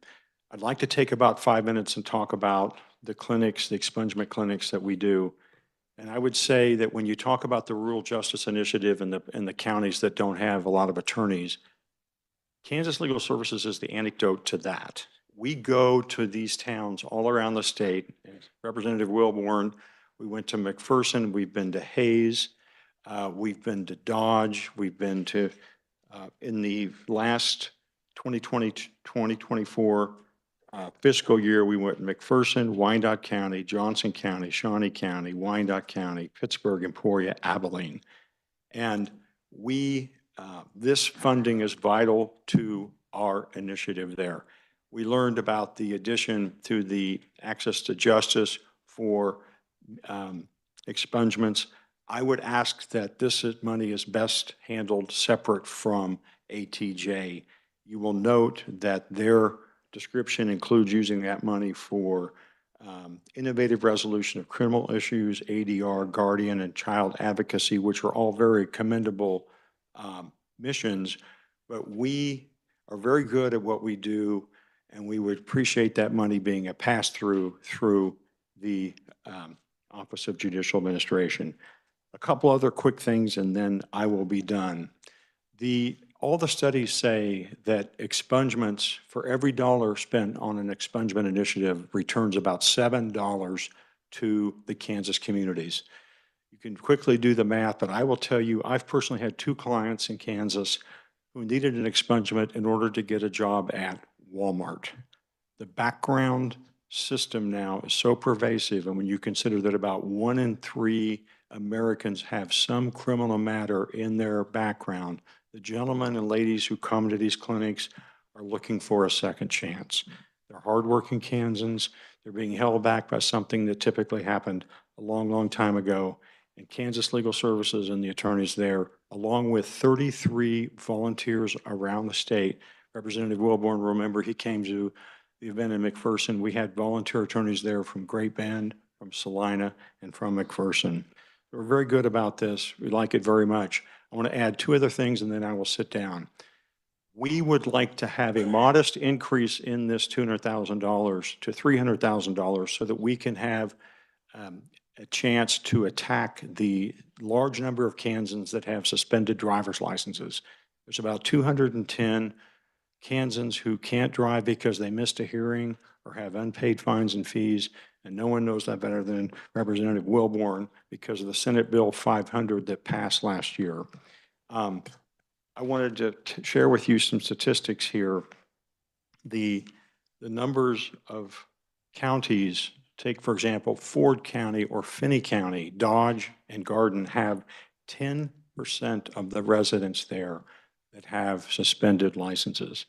I'd like to take about 5 minutes and talk about the clinics, the expungement clinics that we do. And I would say that when you talk about the Rural Justice Initiative and the counties that don't have a lot of attorneys, Kansas Legal Services is the antidote to that. We go to these towns all around the state. Representative Wilborn, we went to McPherson, we've been to Hayes, we've been to Dodge, we've been to, in the last 2020-2024 fiscal year, we went McPherson, Wyandotte County, Johnson County, Shawnee County, Wyandotte County, Pittsburgh, Emporia, Abilene. And this funding is vital to our initiative there. We learned about the addition to the access to justice for expungements. I would ask that this money is best handled separate from ATJ. You will note that their description includes using that money for innovative resolution of criminal issues, ADR, guardian, and child advocacy, which are all very commendable missions. But we are very good at what we do, and we would appreciate that money being a pass-through through the Office of Judicial Administration. A couple other quick things, and then I will be done. All the studies say that expungements, for every dollar spent on an expungement initiative, returns about $7 to the Kansas communities. You can quickly do the math, but I will tell you, I've personally had 2 clients in Kansas who needed an expungement in order to get a job at Walmart. The background system now is so pervasive, and when you consider that about 1 in 3 Americans have some criminal matter in their background, the gentlemen and ladies who come to these clinics are looking for a second chance. They're hardworking Kansans. They're being held back by something that typically happened a long, long time ago. And Kansas Legal Services and the attorneys there, along with 33 volunteers around the state. Representative Wilborn, remember, he came to the event in McPherson. We had volunteer attorneys there from Great Bend, from Salina, and from McPherson. We're very good about this. We like it very much. I want to add 2 other things, and then I will sit down. We would like to have a modest increase in this $200,000 to $300,000 so that we can have a chance to attack the large number of Kansans that have suspended driver's licenses. There's about 210 Kansans who can't drive because they missed a hearing or have unpaid fines and fees, and no one knows that better than Representative Wilborn because of the Senate Bill 500 that passed last year. I wanted to share with you some statistics here. The numbers of counties, take for example, Ford County or Finney County, Dodge and Garden have 10% of the residents there that have suspended licenses.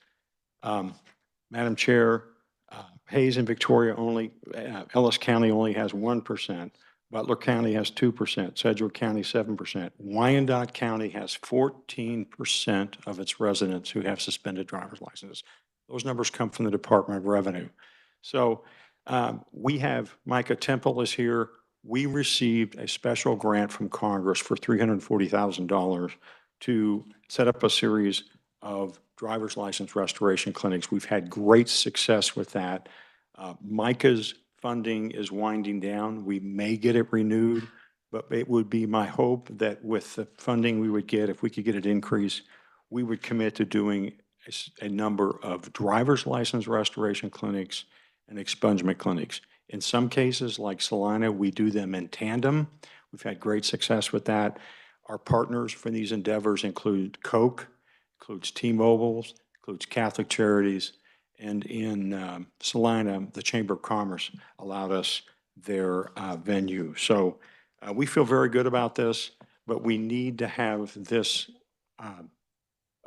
Madam Chair, Hayes and Victoria only, Ellis County only has 1%. Butler County has 2%, Sedgwick County 7%. Wyandotte County has 14% of its residents who have suspended driver's licenses. Those numbers come from the Department of Revenue. So we have, Micah Temple is here. We received a special grant from Congress for $340,000 to set up a series of driver's license restoration clinics. We've had great success with that. Micah's funding is winding down. We may get it renewed, but it would be my hope that with the funding we would get, if we could get it increased, we would commit to doing a number of driver's license restoration clinics and expungement clinics. In some cases, like Salina, we do them in tandem. We've had great success with that. Our partners for these endeavors include Coke, includes T-Mobile, includes Catholic Charities, and in Salina, the Chamber of Commerce allowed us their venue. So we feel very good about this, but we need to have this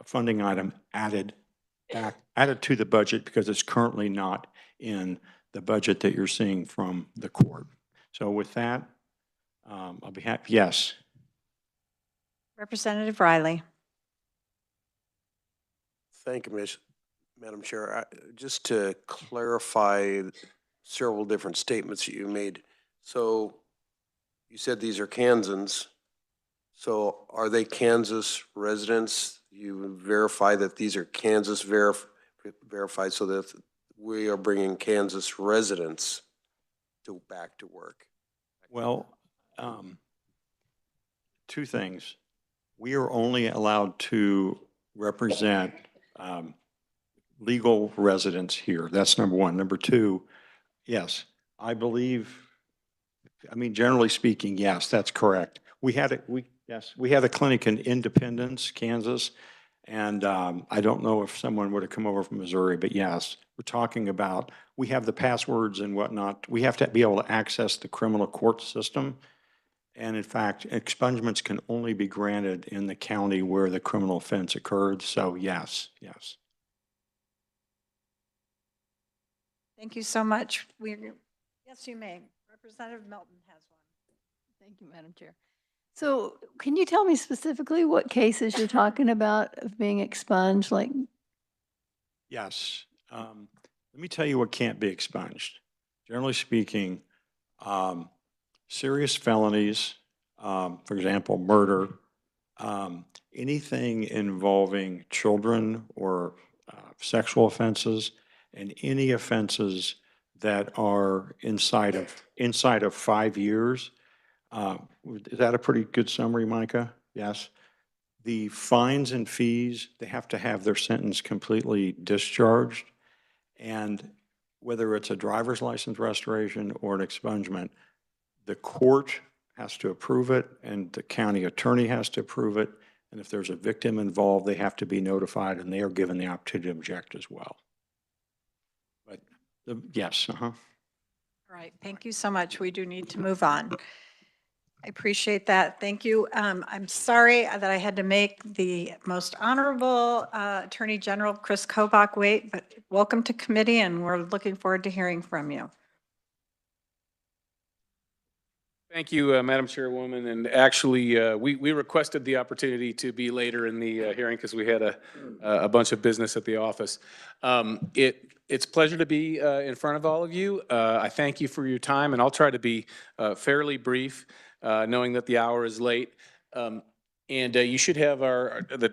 funding item added to the budget because it's currently not in the budget that you're seeing from the court. So with that, I'll be happy. Yes. Representative Riley. Thank you, Madam Chair. Just to clarify several different statements that you made. So you said these are Kansans. So are they Kansas residents? You verify that these are Kansas verified so that we are bringing Kansas residents back to work? Well, two things. We are only allowed to represent legal residents here. That's number one. Number two, yes, I believe, I mean, generally speaking, yes, that's correct. We had a clinic in Independence, Kansas, and I don't know if someone would have come over from Missouri, but yes, we're talking about, we have the passwords and whatnot. We have to be able to access the criminal court system. And in fact, expungements can only be granted in the county where the criminal offense occurred. So yes, yes. Thank you so much. Yes, you may. Representative Melton has one. Thank you, Madam Chair. So can you tell me specifically what cases you're talking about of being expunged? Like, Yes. Let me tell you what can't be expunged. Generally speaking, serious felonies, for example, murder, anything involving children or sexual offenses, and any offenses that are inside of 5 years. Is that a pretty good summary, Micah? Yes. The fines and fees, they have to have their sentence completely discharged. And whether it's a driver's license restoration or an expungement, the court has to approve it and the county attorney has to approve it. And if there's a victim involved, they have to be notified and they are given the opportunity to object as well. But yes, All right, thank you so much. We do need to move on. I appreciate that. Thank you. I'm sorry that I had to make the most honorable Attorney General Chris Kobach wait, but welcome to committee and we're looking forward to hearing from you. Thank you, Madam Chairwoman. And actually, we requested the opportunity to be later in the hearing because we had a bunch of business at the office. It's a pleasure to be in front of all of you. I thank you for your time, and I'll try to be fairly brief, knowing that the hour is late. And you should have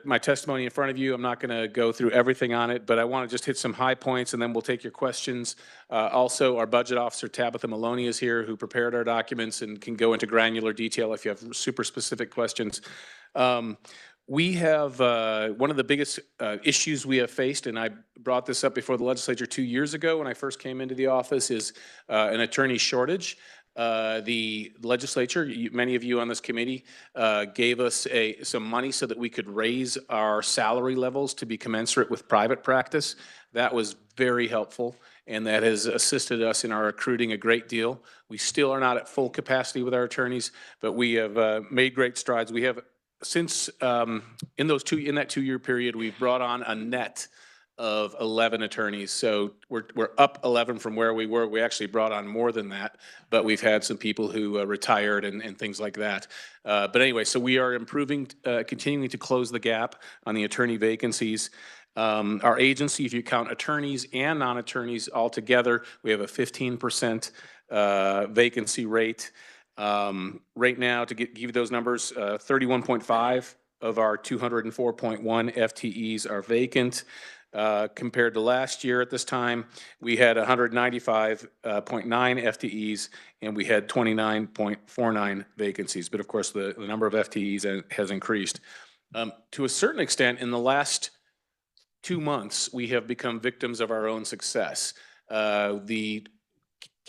my testimony in front of you. I'm not going to go through everything on it, but I want to just hit some high points, and then we'll take your questions. Also, our budget officer, Tabitha Maloney, is here, who prepared our documents and can go into granular detail if you have super specific questions. We have one of the biggest issues we have faced, and I brought this up before the legislature 2 years ago when I first came into the office, is an attorney shortage. The legislature, many of you on this committee, gave us some money so that we could raise our salary levels to be commensurate with private practice. That was very helpful, and that has assisted us in our recruiting a great deal. We still are not at full capacity with our attorneys, but we have made great strides. We have since in that 2 year period, we've brought on a net of 11 attorneys. So we're up 11 from where we were. We actually brought on more than that, but we've had some people who retired and things like that. But anyway, so we are improving, continuing to close the gap on the attorney vacancies. Our agency, if you count attorneys and non-attorneys altogether, we have a 15% vacancy rate. Right now, to give you those numbers, 31.5 of our 204.1 FTEs are vacant. Compared to last year at this time, we had 195.9 FTEs and we had 29.49 vacancies. But of course, the number of FTEs has increased. To a certain extent, in the last 2 months, we have become victims of our own success. The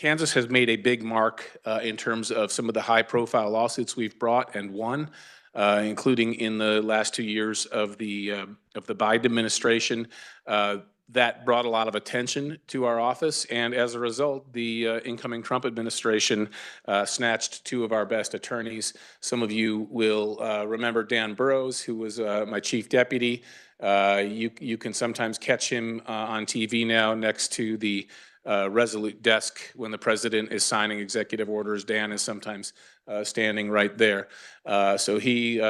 Kansas has made a big mark in terms of some of the high-profile lawsuits we've brought and won, including in the last 2 years of the Biden administration. That brought a lot of attention to our office, and as a result, the incoming Trump administration snatched 2 of our best attorneys. Some of you will remember Dan Burrows, who was my chief deputy. You can sometimes catch him on TV now next to the Resolute desk when the president is signing executive orders. Dan is sometimes standing right there. So he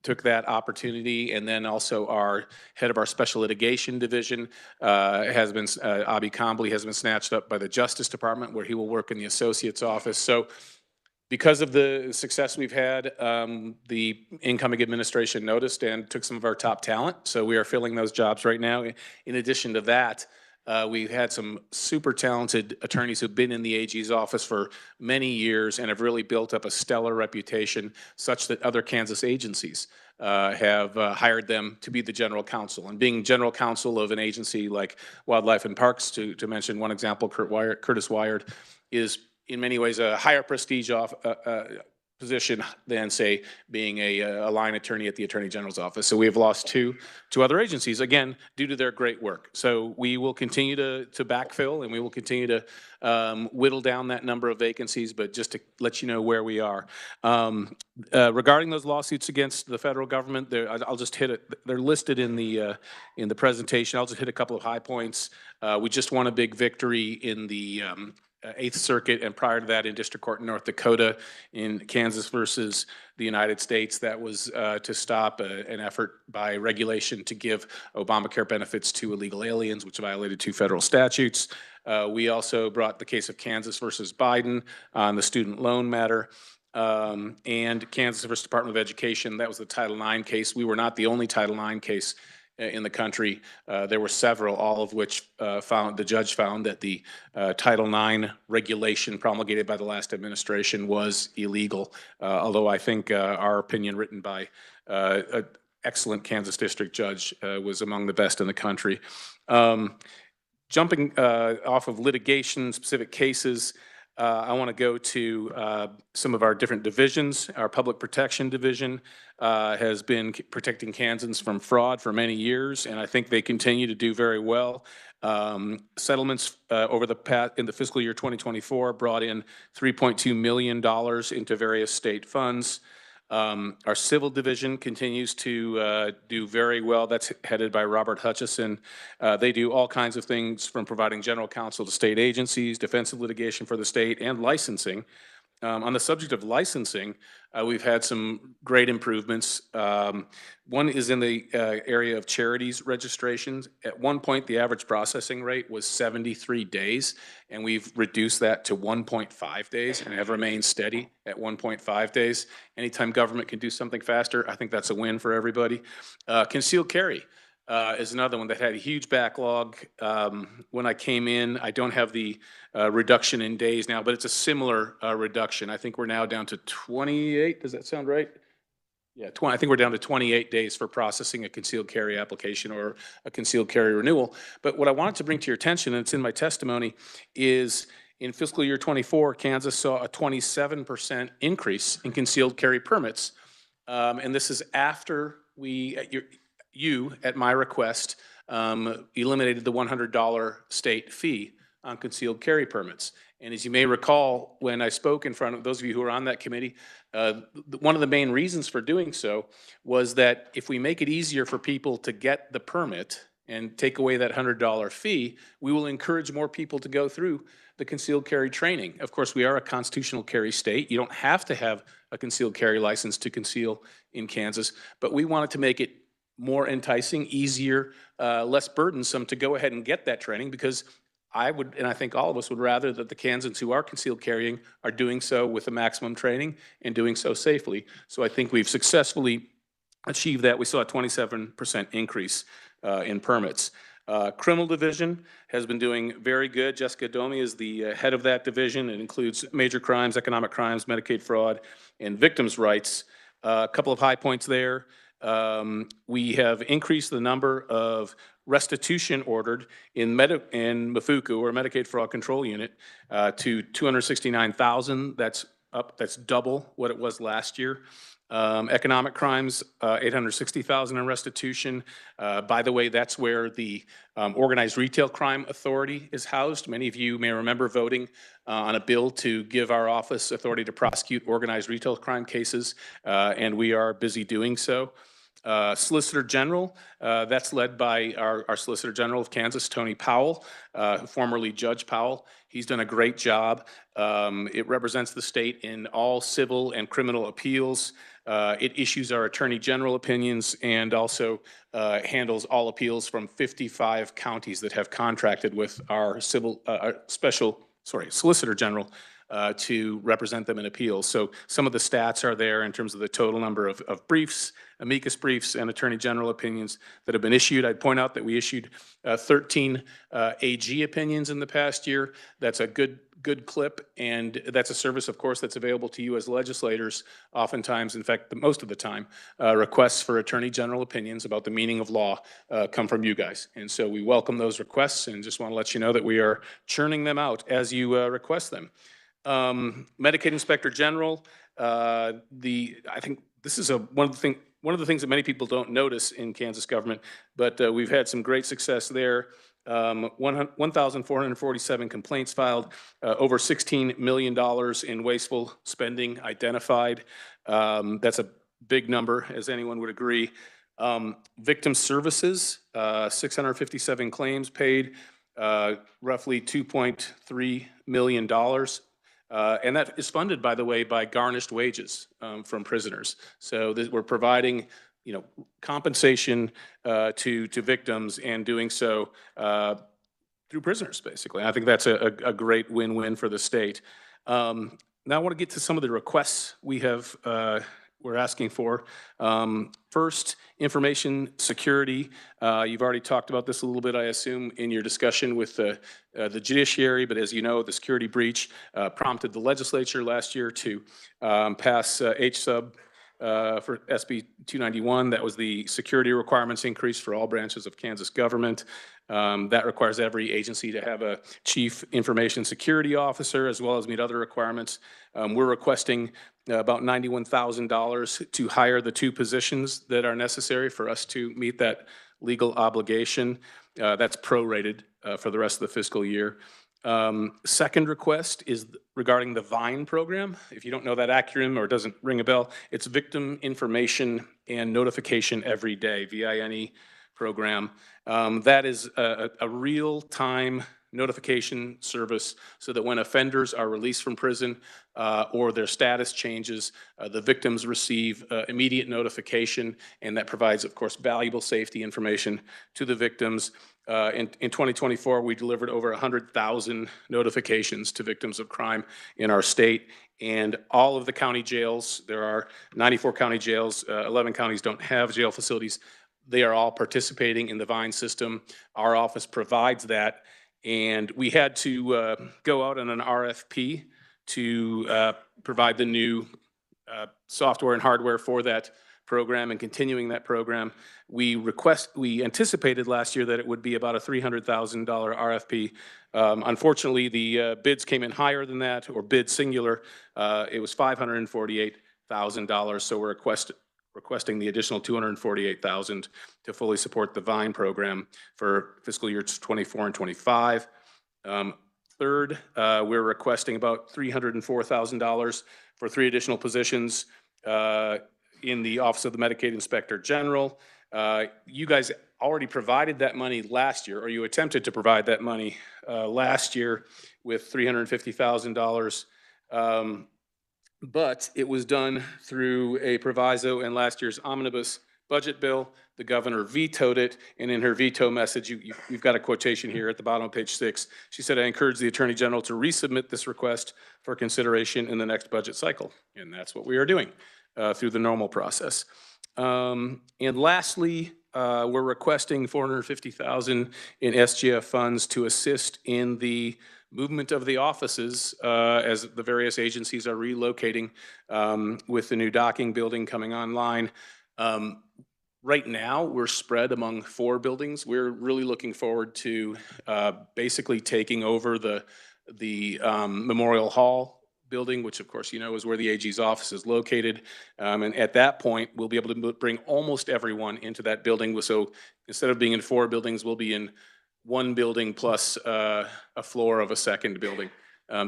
took that opportunity, and then also our head of our special litigation division has been, Abi Combly, has been snatched up by the Justice Department, where he will work in the associate's office. So because of the success we've had, the incoming administration noticed and took some of our top talent. So we are filling those jobs right now. In addition to that, we've had some super talented attorneys who've been in the AG's office for many years and have really built up a stellar reputation such that other Kansas agencies have hired them to be the general counsel. And being general counsel of an agency like Wildlife and Parks, to mention one example, Curtis Wired, is in many ways a higher prestige position than, say, being a line attorney at the Attorney General's office. So we have lost two other agencies, again, due to their great work. So we will continue to backfill, and we will continue to whittle down that number of vacancies, but just to let you know where we are. Regarding those lawsuits against the federal government, I'll just hit it. They're listed in the presentation. I'll just hit a couple of high points. We just won a big victory in the 8th Circuit, and prior to that in District Court in North Dakota in Kansas versus the United States. That was to stop an effort by regulation to give Obamacare benefits to illegal aliens, which violated 2 federal statutes. We also brought the case of Kansas versus Biden on the student loan matter. And Kansas versus Department of Education, that was the Title IX case. We were not the only Title IX case in the country. There were several, all of which the judge found that the Title IX regulation promulgated by the last administration was illegal, although I think our opinion written by an excellent Kansas district judge was among the best in the country. Jumping off of litigation, specific cases, I want to go to some of our different divisions. Our Public Protection Division has been protecting Kansans from fraud for many years, and I think they continue to do very well. Settlements over in the fiscal year 2024 brought in $3.2 million into various state funds. Our Civil Division continues to do very well. That's headed by Robert Hutchison. They do all kinds of things, from providing general counsel to state agencies, defensive litigation for the state, and licensing. On the subject of licensing, we've had some great improvements. One is in the area of charities registrations. At one point, the average processing rate was 73 days, and we've reduced that to 1.5 days and have remained steady at 1.5 days. Anytime government can do something faster, I think that's a win for everybody. Concealed carry is another one that had a huge backlog. When I came in, I don't have the reduction in days now, but it's a similar reduction. I think we're now down to 28. Does that sound right? Yeah, I think we're down to 28 days for processing a concealed carry application or a concealed carry renewal. But what I wanted to bring to your attention, and it's in my testimony, is in fiscal year 24, Kansas saw a 27% increase in concealed carry permits. And this is after you, at my request, eliminated the $100 state fee on concealed carry permits. And as you may recall, when I spoke in front of those of you who were on that committee, one of the main reasons for doing so was that if we make it easier for people to get the permit and take away that $100 fee, we will encourage more people to go through the concealed carry training. Of course, we are a constitutional carry state. You don't have to have a concealed carry license to conceal in Kansas, but we wanted to make it more enticing, easier, less burdensome to go ahead and get that training, because I would, and I think all of us would rather that the Kansans who are concealed carrying are doing so with the maximum training and doing so safely. So I think we've successfully achieved that. We saw a 27% increase in permits. Criminal division has been doing very good. Jessica Domi is the head of that division. It includes major crimes, economic crimes, Medicaid fraud, and victims' rights. A couple of high points there. We have increased the number of restitution ordered in Mafuku, or Medicaid Fraud Control Unit, to 269,000. That's up, that's double what it was last year. Economic crimes, 860,000 in restitution. By the way, that's where the Organized Retail Crime Authority is housed. Many of you may remember voting on a bill to give our office authority to prosecute organized retail crime cases, and we are busy doing so. Solicitor General, that's led by our Solicitor General of Kansas, Tony Powell, formerly Judge Powell. He's done a great job. It represents the state in all civil and criminal appeals. It issues our Attorney General opinions and also handles all appeals from 55 counties that have contracted with our Solicitor General to represent them in appeals. So some of the stats are there in terms of the total number of briefs, amicus briefs, and Attorney General opinions that have been issued. I'd point out that we issued 13 AG opinions in the past year. That's a good clip, and that's a service, of course, that's available to you as legislators. Oftentimes, in fact, most of the time, requests for Attorney General opinions about the meaning of law come from you guys. And so we welcome those requests and just want to let you know that we are churning them out as you request them. Medicaid Inspector General, I think this is one of the things that many people don't notice in Kansas government, but we've had some great success there. 1,447 complaints filed, over $16 million in wasteful spending identified. That's a big number, as anyone would agree. Victim services, 657 claims paid, roughly $2.3 million. And that is funded, by the way, by garnished wages from prisoners. So we're providing, compensation to victims, and doing so through prisoners, basically. I think that's a great win-win for the state. Now I want to get to some of the requests we're asking for. First, information security. You've already talked about this a little bit, I assume, in your discussion with the judiciary, but as you know, the security breach prompted the legislature last year to pass H-sub for SB 291. That was the security requirements increase for all branches of Kansas government. That requires every agency to have a chief information security officer, as well as meet other requirements. We're requesting about $91,000 to hire the 2 positions that are necessary for us to meet that legal obligation. That's prorated for the rest of the fiscal year. Second request is regarding the VINE program. If you don't know that acronym or it doesn't ring a bell, it's Victim Information and Notification Every Day, VINE program. That is a real-time notification service so that when offenders are released from prison or their status changes, the victims receive immediate notification, and that provides, of course, valuable safety information to the victims. In 2024, we delivered over 100,000 notifications to victims of crime in our state, and all of the county jails, there are 94 county jails, 11 counties don't have jail facilities. They are all participating in the VINE system. Our office provides that, and we had to go out on an RFP to provide the new software and hardware for that program and continuing that program. We anticipated last year that it would be about a $300,000 RFP. Unfortunately, the bids came in higher than that, or bid singular. It was $548,000, so we're requesting the additional $248,000 to fully support the VINE program for fiscal years 24 and 25. Third, we're requesting about $304,000 for 3 additional positions in the Office of the Medicaid Inspector General. You guys already provided that money last year, or you attempted to provide that money last year with $350,000. But it was done through a proviso in last year's omnibus budget bill. The governor vetoed it, and in her veto message, you've got a quotation here at the bottom of page 6. She said, "I encourage the Attorney General to resubmit this request for consideration in the next budget cycle." And that's what we are doing through the normal process. And lastly, we're requesting $450,000 in SGF funds to assist in the movement of the offices as the various agencies are relocating with the new docking building coming online. Right now, we're spread among 4 buildings. We're really looking forward to basically taking over the Memorial Hall building, which of course you know is where the AG's office is located. And at that point, we'll be able to bring almost everyone into that building. So instead of being in 4 buildings, we'll be in 1 building plus a floor of a second building.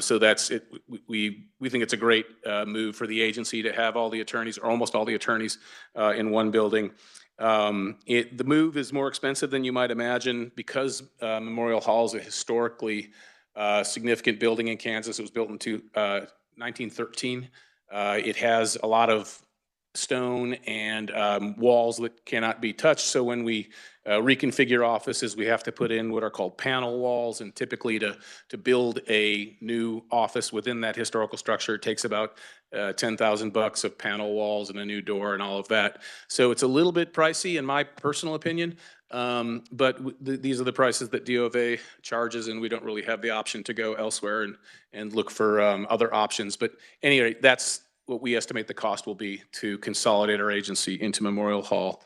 So that's it. We think it's a great move for the agency to have all the attorneys, or almost all the attorneys, in 1 building. The move is more expensive than you might imagine because Memorial Hall is a historically significant building in Kansas. It was built in 1913. It has a lot of stone and walls that cannot be touched. So when we reconfigure offices, we have to put in what are called panel walls. And typically to build a new office within that historical structure, it takes about $10,000 of panel walls and a new door and all of that. So it's a little bit pricey in my personal opinion. But these are the prices that D of A charges, and we don't really have the option to go elsewhere and look for other options. But anyway, that's what we estimate the cost will be to consolidate our agency into Memorial Hall.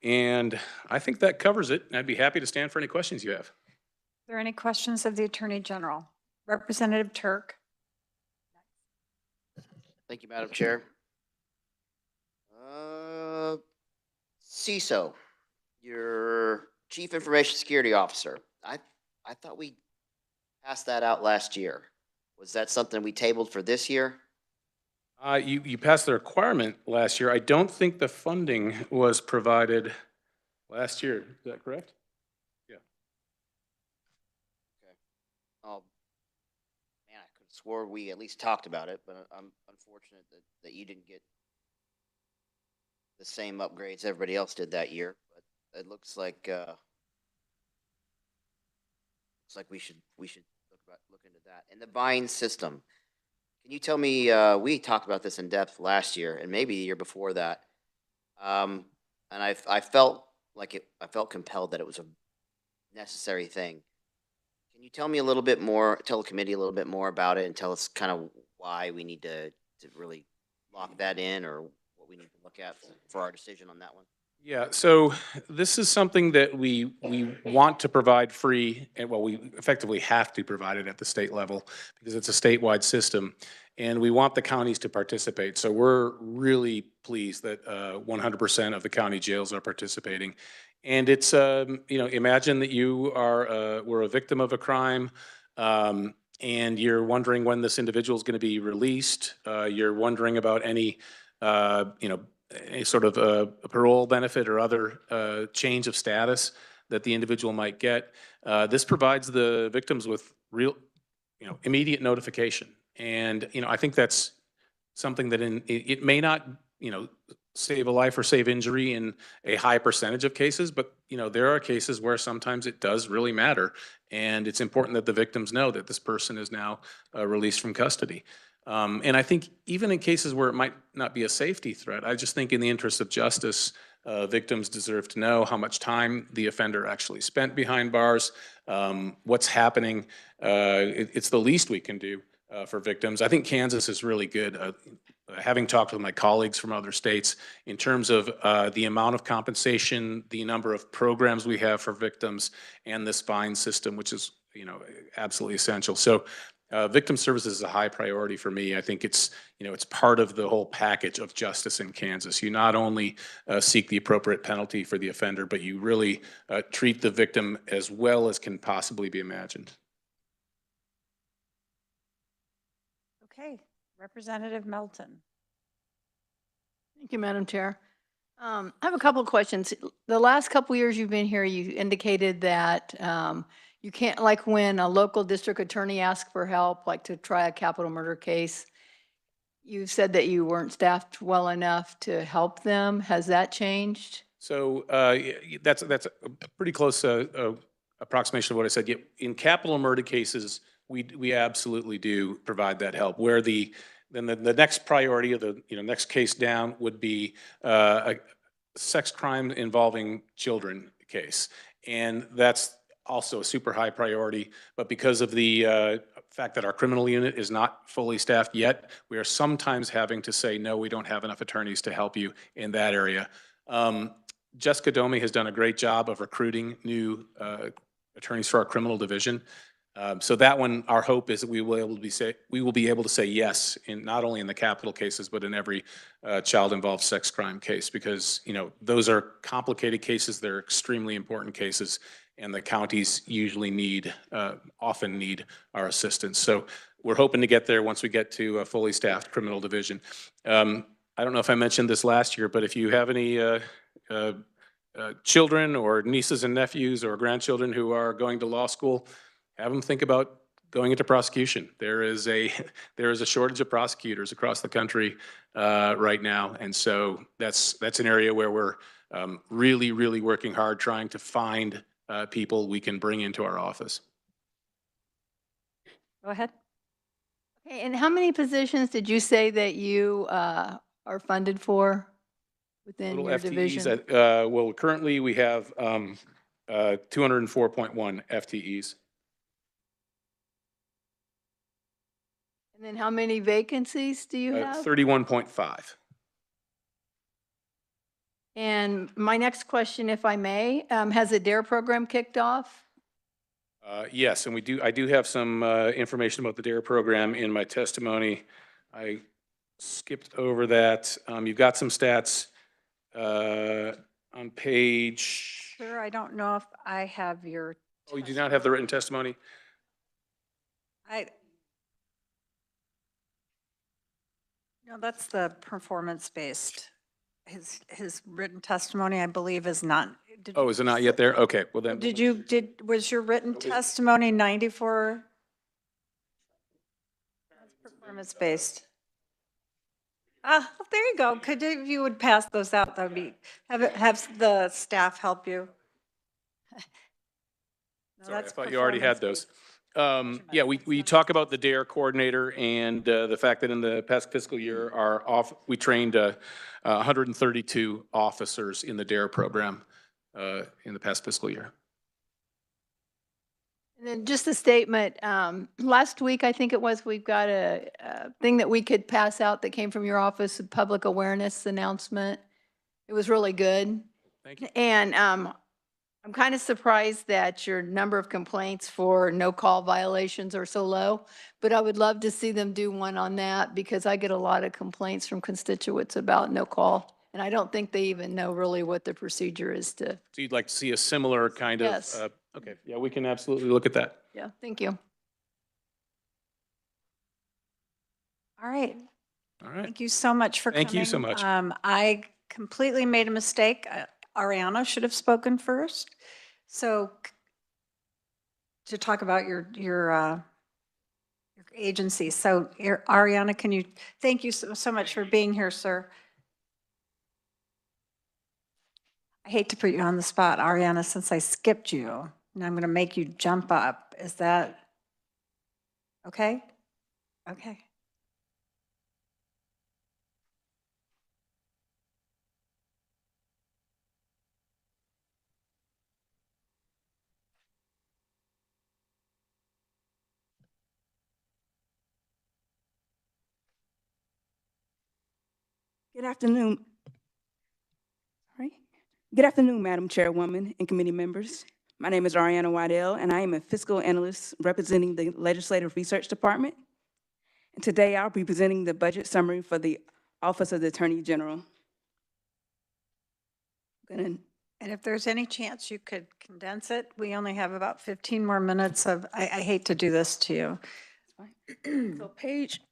And I think that covers it. I'd be happy to stand for any questions you have. Are there any questions of the Attorney General? Representative Turk? Thank you, Madam Chair. CISO, your Chief Information Security Officer. I thought we passed that out last year. Was that something we tabled for this year? You passed the requirement last year. I don't think the funding was provided last year. Is that correct? Yeah. Okay. Oh, man, I could have swore we at least talked about it, but I'm unfortunate that you didn't get the same upgrades everybody else did that year. But it looks like we should look into that. And the buying system. Can you tell me, we talked about this in depth last year and maybe the year before that. And I felt compelled that it was a necessary thing. Can you tell me a little bit more, tell the committee a little bit more about it and tell us kind of why we need to really lock that in, or what we need to look at for our decision on that one? Yeah, so this is something that we want to provide free, and well, we effectively have to provide it at the state level because it's a statewide system, and we want the counties to participate. So we're really pleased that 100% of the county jails are participating. And it's, imagine that you were a victim of a crime, and you're wondering when this individual is going to be released. You're wondering about any, a sort of a parole benefit or other change of status that the individual might get. This provides the victims with real, immediate notification. And, I think that's something that it may not, save a life or save injury in a high percentage of cases, but, there are cases where sometimes it does really matter. And it's important that the victims know that this person is now released from custody. And I think even in cases where it might not be a safety threat, I just think in the interest of justice, victims deserve to know how much time the offender actually spent behind bars, what's happening. It's the least we can do for victims. I think Kansas is really good. Having talked with my colleagues from other states in terms of the amount of compensation, the number of programs we have for victims, and this fine system, which is absolutely essential. So victim services is a high priority for me. I think it's part of the whole package of justice in Kansas. You not only seek the appropriate penalty for the offender, but you really treat the victim as well as can possibly be imagined. Okay, Representative Melton. Thank you, Madam Chair. I have a couple of questions. The last couple of years you've been here, you indicated that you can't, like when a local district attorney asks for help, like to try a capital murder case, you said that you weren't staffed well enough to help them. Has that changed? So that's a pretty close approximation of what I said. In capital murder cases, we absolutely do provide that help. Where the next priority of the next case down would be a sex crime involving children case, and that's also a super high priority. But because of the fact that our criminal unit is not fully staffed yet, we are sometimes having to say, no, we don't have enough attorneys to help you in that area. Jessica Domi has done a great job of recruiting new attorneys for our criminal division. So that one, our hope is that we will be able to say yes in not only in the capital cases, but in every child involved sex crime case, because, you know, those are complicated cases. They're extremely important cases, and the counties usually often need our assistance. So we're hoping to get there once we get to a fully staffed criminal division. I don't know if I mentioned this last year, but if you have any children or nieces and nephews or grandchildren who are going to law school, have them think about going into prosecution. There is a shortage of prosecutors across the country right now, and so that's an area where we're really working hard trying to find people we can bring into our office. Go ahead. Okay, and how many positions did you say that you are funded for within Total your FTEs, division? well, currently we have 204.1 FTEs. And then how many vacancies do you have? 31.5. And my next question, if I may, has the DARE program kicked off? Yes, and I do have some information about the DARE program in my testimony. I skipped over that. You've got some stats on page. Sir, I don't know if I have your. Oh, you do not have the written testimony? No, that's the performance-based. His written testimony, I believe, is not. Oh, is it not yet there? Okay, well then. Was your written testimony 94? That's performance-based. There you go. If you would pass those out, that would be, have the staff help you. No, Sorry, I that's thought you already had those. Yeah, we talk about the DARE coordinator and the fact that in the past fiscal year, we trained 132 officers in the DARE program in the past fiscal year. And then just a statement, last week, I think it was, we've got a thing that we could pass out that came from your office, a public awareness announcement. It was really good. Thank you. And I'm kind of surprised that your number of complaints for no-call violations are so low, but I would love to see them do one on that, because I get a lot of complaints from constituents about no-call, and I don't think they even know really what the procedure is to. So you'd like to see a similar kind of? Yes. Okay, yeah, we can absolutely look at that. Yeah, thank you. All right. All right. Thank you so much for coming. Thank you so much. I completely made a mistake. Ariana should have spoken first. So to talk about your agency. So Ariana, thank you so much for being here, sir. I hate to put you on the spot, Ariana, since I skipped you, and I'm going to make you jump up. Is that okay? Okay. Good afternoon. All right. Good afternoon, Madam Chairwoman and committee members. My name is Ariana Waddell, and I am a fiscal analyst representing the Legislative Research Department. And today I'll be presenting the budget summary for the Office of the Attorney General. And if there's any chance you could condense it, we only have about 15 more minutes of, I hate to do this to you.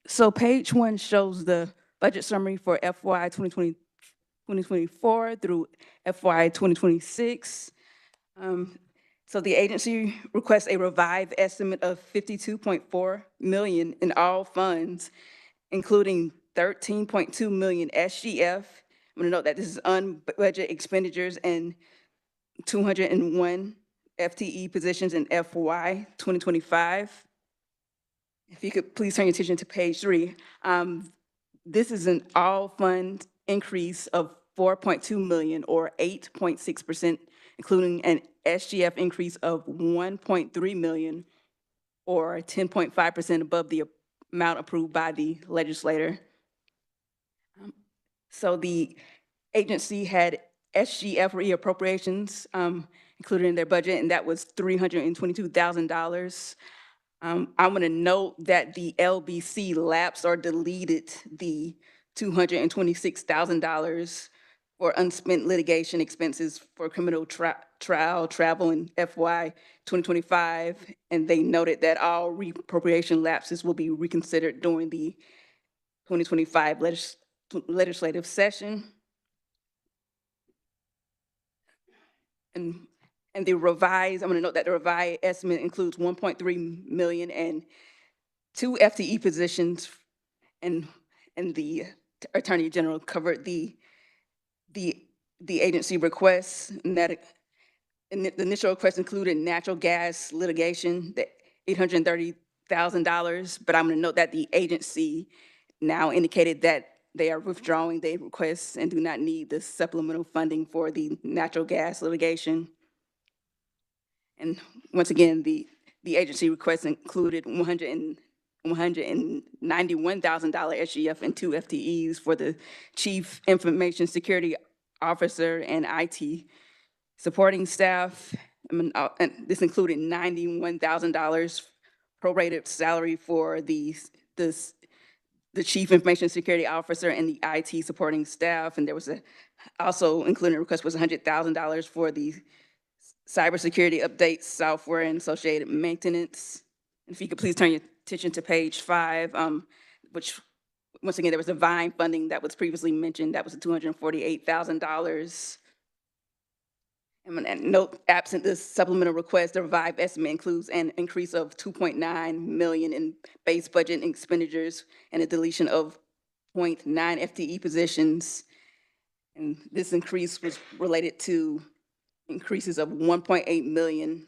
So page 1 shows the budget summary for FY 2024 through FY 2026. So the agency requests a revised estimate of $52.4 million in all funds, including $13.2 million SGF. I'm going to note that this is unbudgeted expenditures and 201 FTE positions in FY 2025. If you could please turn your attention to page 3. This is an all-fund increase of $4.2 million or 8.6%, including an SGF increase of $1.3 million or 10.5% above the amount approved by the legislator. So the agency had SGF reappropriations included in their budget, and that was $322,000. I'm going to note that the LBC lapsed or deleted the $226,000 for unspent litigation expenses for criminal trial travel in FY 2025, and they noted that all reappropriation lapses will be reconsidered during the 2025 legislative session. And the revised, I'm going to note that the revised estimate includes 1.3 million and 2 FTE positions, and the Attorney General covered the agency requests, and that the initial request included natural gas litigation, the $830,000, but I'm going to note that the agency now indicated that they are withdrawing their requests and do not need the supplemental funding for the natural gas litigation. And once again, the agency request included $191,000 SGF and 2 FTEs for the Chief Information Security Officer and IT supporting staff. And this included $91,000 prorated salary for the Chief Information Security Officer and the IT supporting staff. And there was also included a request was $100,000 for the cybersecurity updates, software, and associated maintenance. If you could please turn your attention to page 5, which, once again, there was divine funding that was previously mentioned. That was $248,000. And note, absent this supplemental request, the revised estimate includes an increase of 2.9 million in base budget expenditures and a deletion of 0.9 FTE positions. And this increase was related to increases of 1.8 million,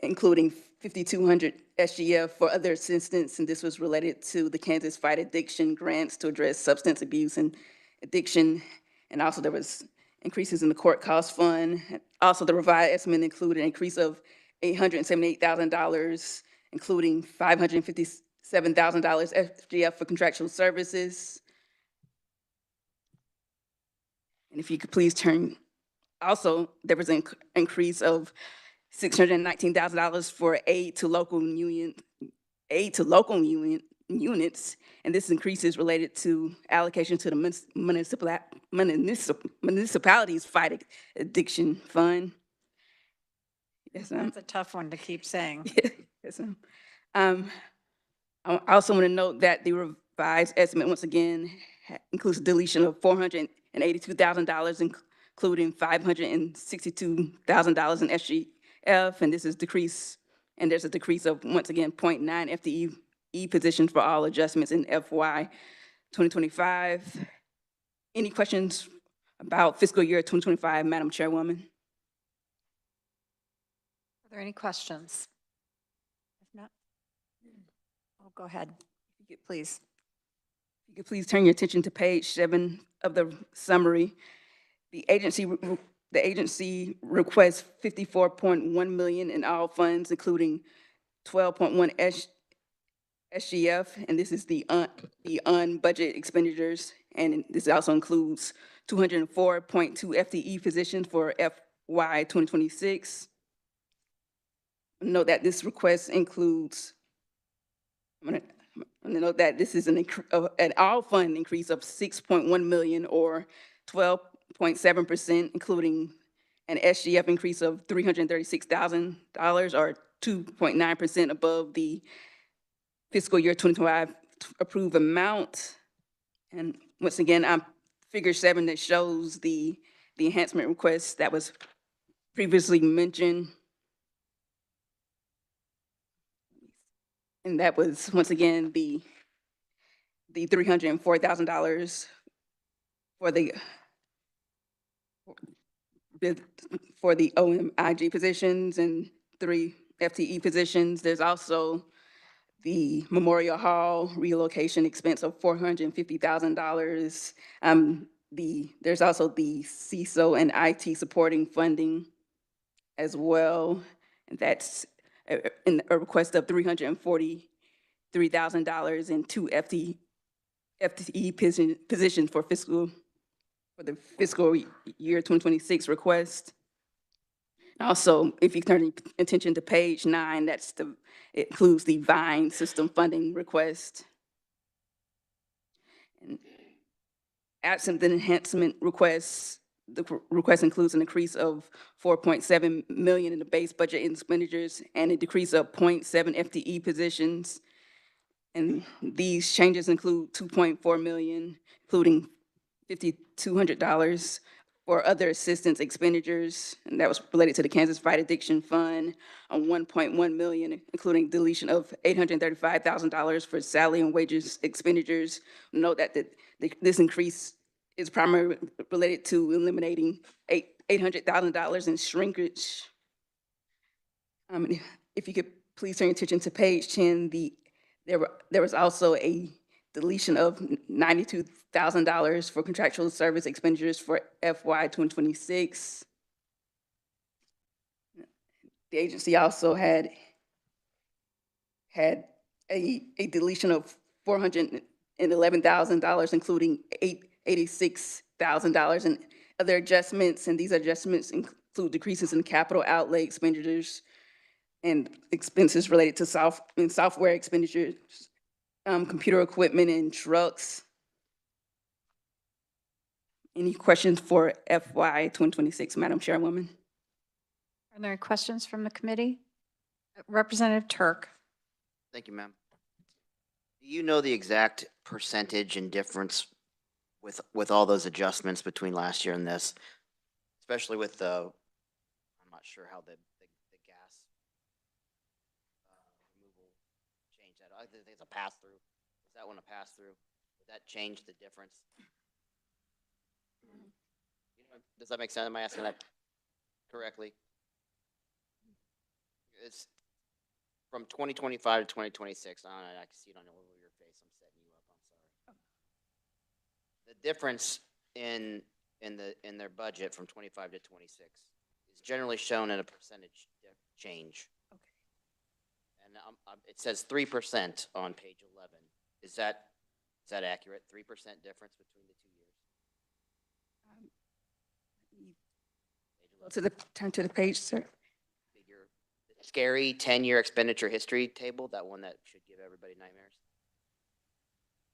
including 5,200 SGF for other assistance, and this was related to the Kansas Fight Addiction grants to address substance abuse and addiction. And also there was increases in the court cost fund. Also, the revised estimate included an increase of $878,000, including $557,000 FGF for contractual services. And if you could please turn, also, there was an increase of $619,000 for aid to local units, and this increase is related to allocation to the municipalities fight addiction fund. Yes, ma'am. That's a tough one to keep saying. Yes, ma'am. I also want to note that the revised estimate, once again, includes a deletion of $482,000, including $562,000 in SGF, and this is decrease, and there's a decrease of, once again, 0.9 FTE positions for all adjustments in FY 2025. Any questions about fiscal year 2025, Madam Chairwoman? Are there any questions? If not, oh, go ahead. If you could please. If you could please turn your attention to page 7 of the summary. The agency requests 54.1 million in all funds, including 12.1 SGF, and this is the unbudgeted expenditures, and this also includes 204.2 FTE positions for FY 2026. Note that this request includes, I'm gonna note that this is an all fund increase of 6.1 million or 12.7%, including an SGF increase of $336,000 or 2.9% above the fiscal year 2025 approved amount. And once again, figure 7 that shows the enhancement request that was previously mentioned. And that was, once again, the $304,000 for the OMIG positions and 3 FTE positions. There's also the Memorial Hall relocation expense of $450,000. There's also the CISO and IT supporting funding as well. And that's in a request of $343,000 and 2 FTE positions for fiscal for the fiscal year 2026 request. Also, if you turn your attention to page 9, it includes the Vine system funding request. And absent the enhancement requests, the request includes an increase of 4.7 million in the base budget expenditures and a decrease of 0.7 FTE positions. And these changes include 2.4 million, including $5,200 for other assistance expenditures, and that was related to the Kansas Fight Addiction Fund, on 1.1 million, including deletion of $835,000 for salary and wages expenditures. Note that this increase is primarily related to eliminating $800,000 in shrinkage. If you could please turn your attention to page 10, there was also a deletion of $92,000 for contractual service expenditures for FY 2026. The agency also had a deletion of $411,000, including $86,000 in other adjustments, and these adjustments include decreases in capital outlay expenditures and expenses related to software expenditures, computer equipment and trucks. Any questions for FY 2026, Madam Chairwoman? Are there any questions from the committee? Representative Turk. Thank you, ma'am. Do you know the exact percentage and difference with all those adjustments between last year and this? Especially with I'm not sure how the gas removal changed that. I think it's a pass-through. Is that one a pass-through? Would that change the difference? Does that make sense? Am I asking that correctly? It's from 2025 to 2026. I can see it on your face. I'm setting you up. I'm sorry. The difference in their budget from 25 to 26 is generally shown in a percentage change. Okay. And it says 3% on page 11. Is that accurate? 3% difference between the 2 years? Turn to the page, sir. Figure, the scary 10-year expenditure history table, that one that should give everybody nightmares.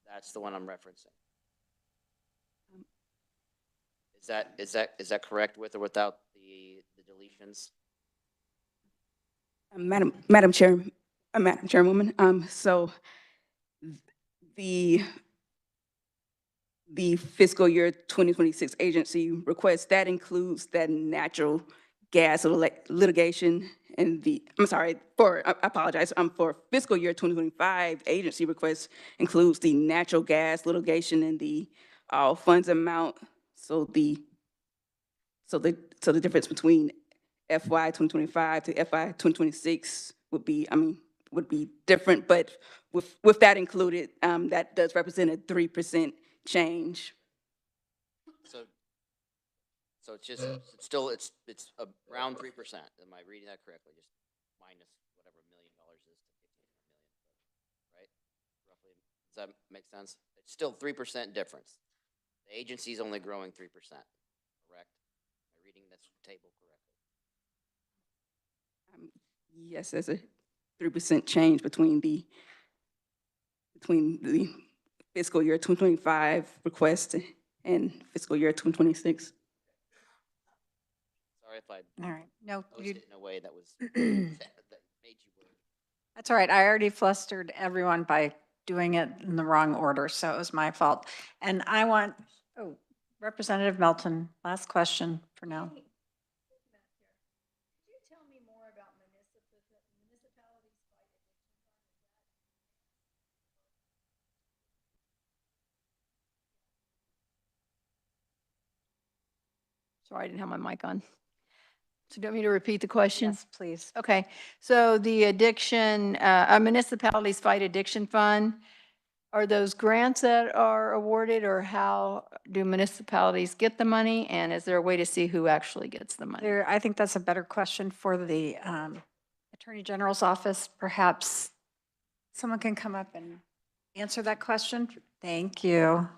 That's the one I'm referencing. Is that correct with or without the deletions? Madam Chairwoman, so the fiscal year 2026 agency request, that includes that natural gas litigation and I apologize, for fiscal year 2025 agency request includes the natural gas litigation and the funds amount. So the difference between FY 2025 to FY 2026 would be different, but with that included, that does represent a 3% change. So it's just it's around 3%. Am I reading that correctly? Just minus whatever $1 million is to $1,500 million, right? Roughly. Does that make sense? It's still 3% difference. The agency's only growing 3%. Correct? Am I reading this table correctly? Yes, there's a 3% change between the fiscal year 2025 request and fiscal year 2026. Sorry if I All right. No, posted it in a way that was that made you worry. that's all right. I already flustered everyone by doing it in the wrong order, so it was my fault. And I want, Representative Melton, last question for now. Could you tell me more about municipalities? Sorry, I didn't have my mic on. So do you want me to repeat the question? Yes, please. Okay, so the addiction, municipalities fight addiction fund, are those grants that are awarded, or how do municipalities get the money? And is there a way to see who actually gets the money? I think that's a better question for the Attorney General's office. Perhaps someone can come up and answer that question. Thank you.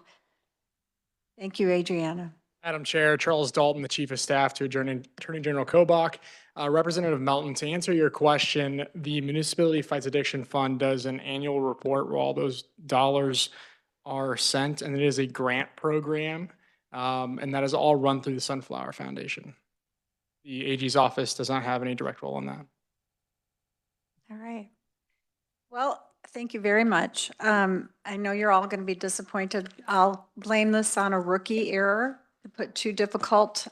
Thank you, Adriana. Madam Chair, Charles Dalton, the Chief of Staff to Attorney General Kobach. Representative Melton, to answer your question, the Municipality Fights Addiction Fund does an annual report where all those dollars are sent, and it is a grant program, and that is all run through the Sunflower Foundation. The AG's office does not have any direct role in that. All right. Well, thank you very much. I know you're all going to be disappointed. I'll blame this on a rookie error to put two difficult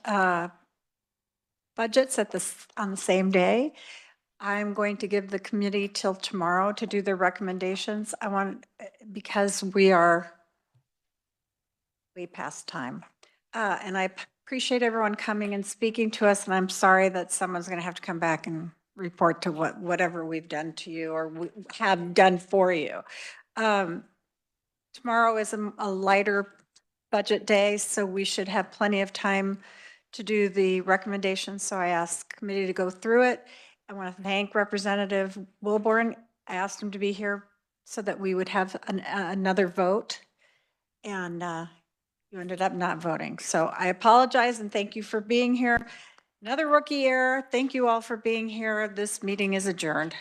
budgets on the same day. I'm going to give the committee till tomorrow to do their recommendations. Because we are way past time. And I appreciate everyone coming and speaking to us, and I'm sorry that someone's going to have to come back and report to whatever we've done to you or we have done for you. Tomorrow is a lighter budget day, so we should have plenty of time to do the recommendations. So I asked the committee to go through it. I want to thank Representative Wilborn. I asked him to be here so that we would have another vote. And you ended up not voting. So I apologize and thank you for being here. Another rookie error. Thank you all for being here. This meeting is adjourned.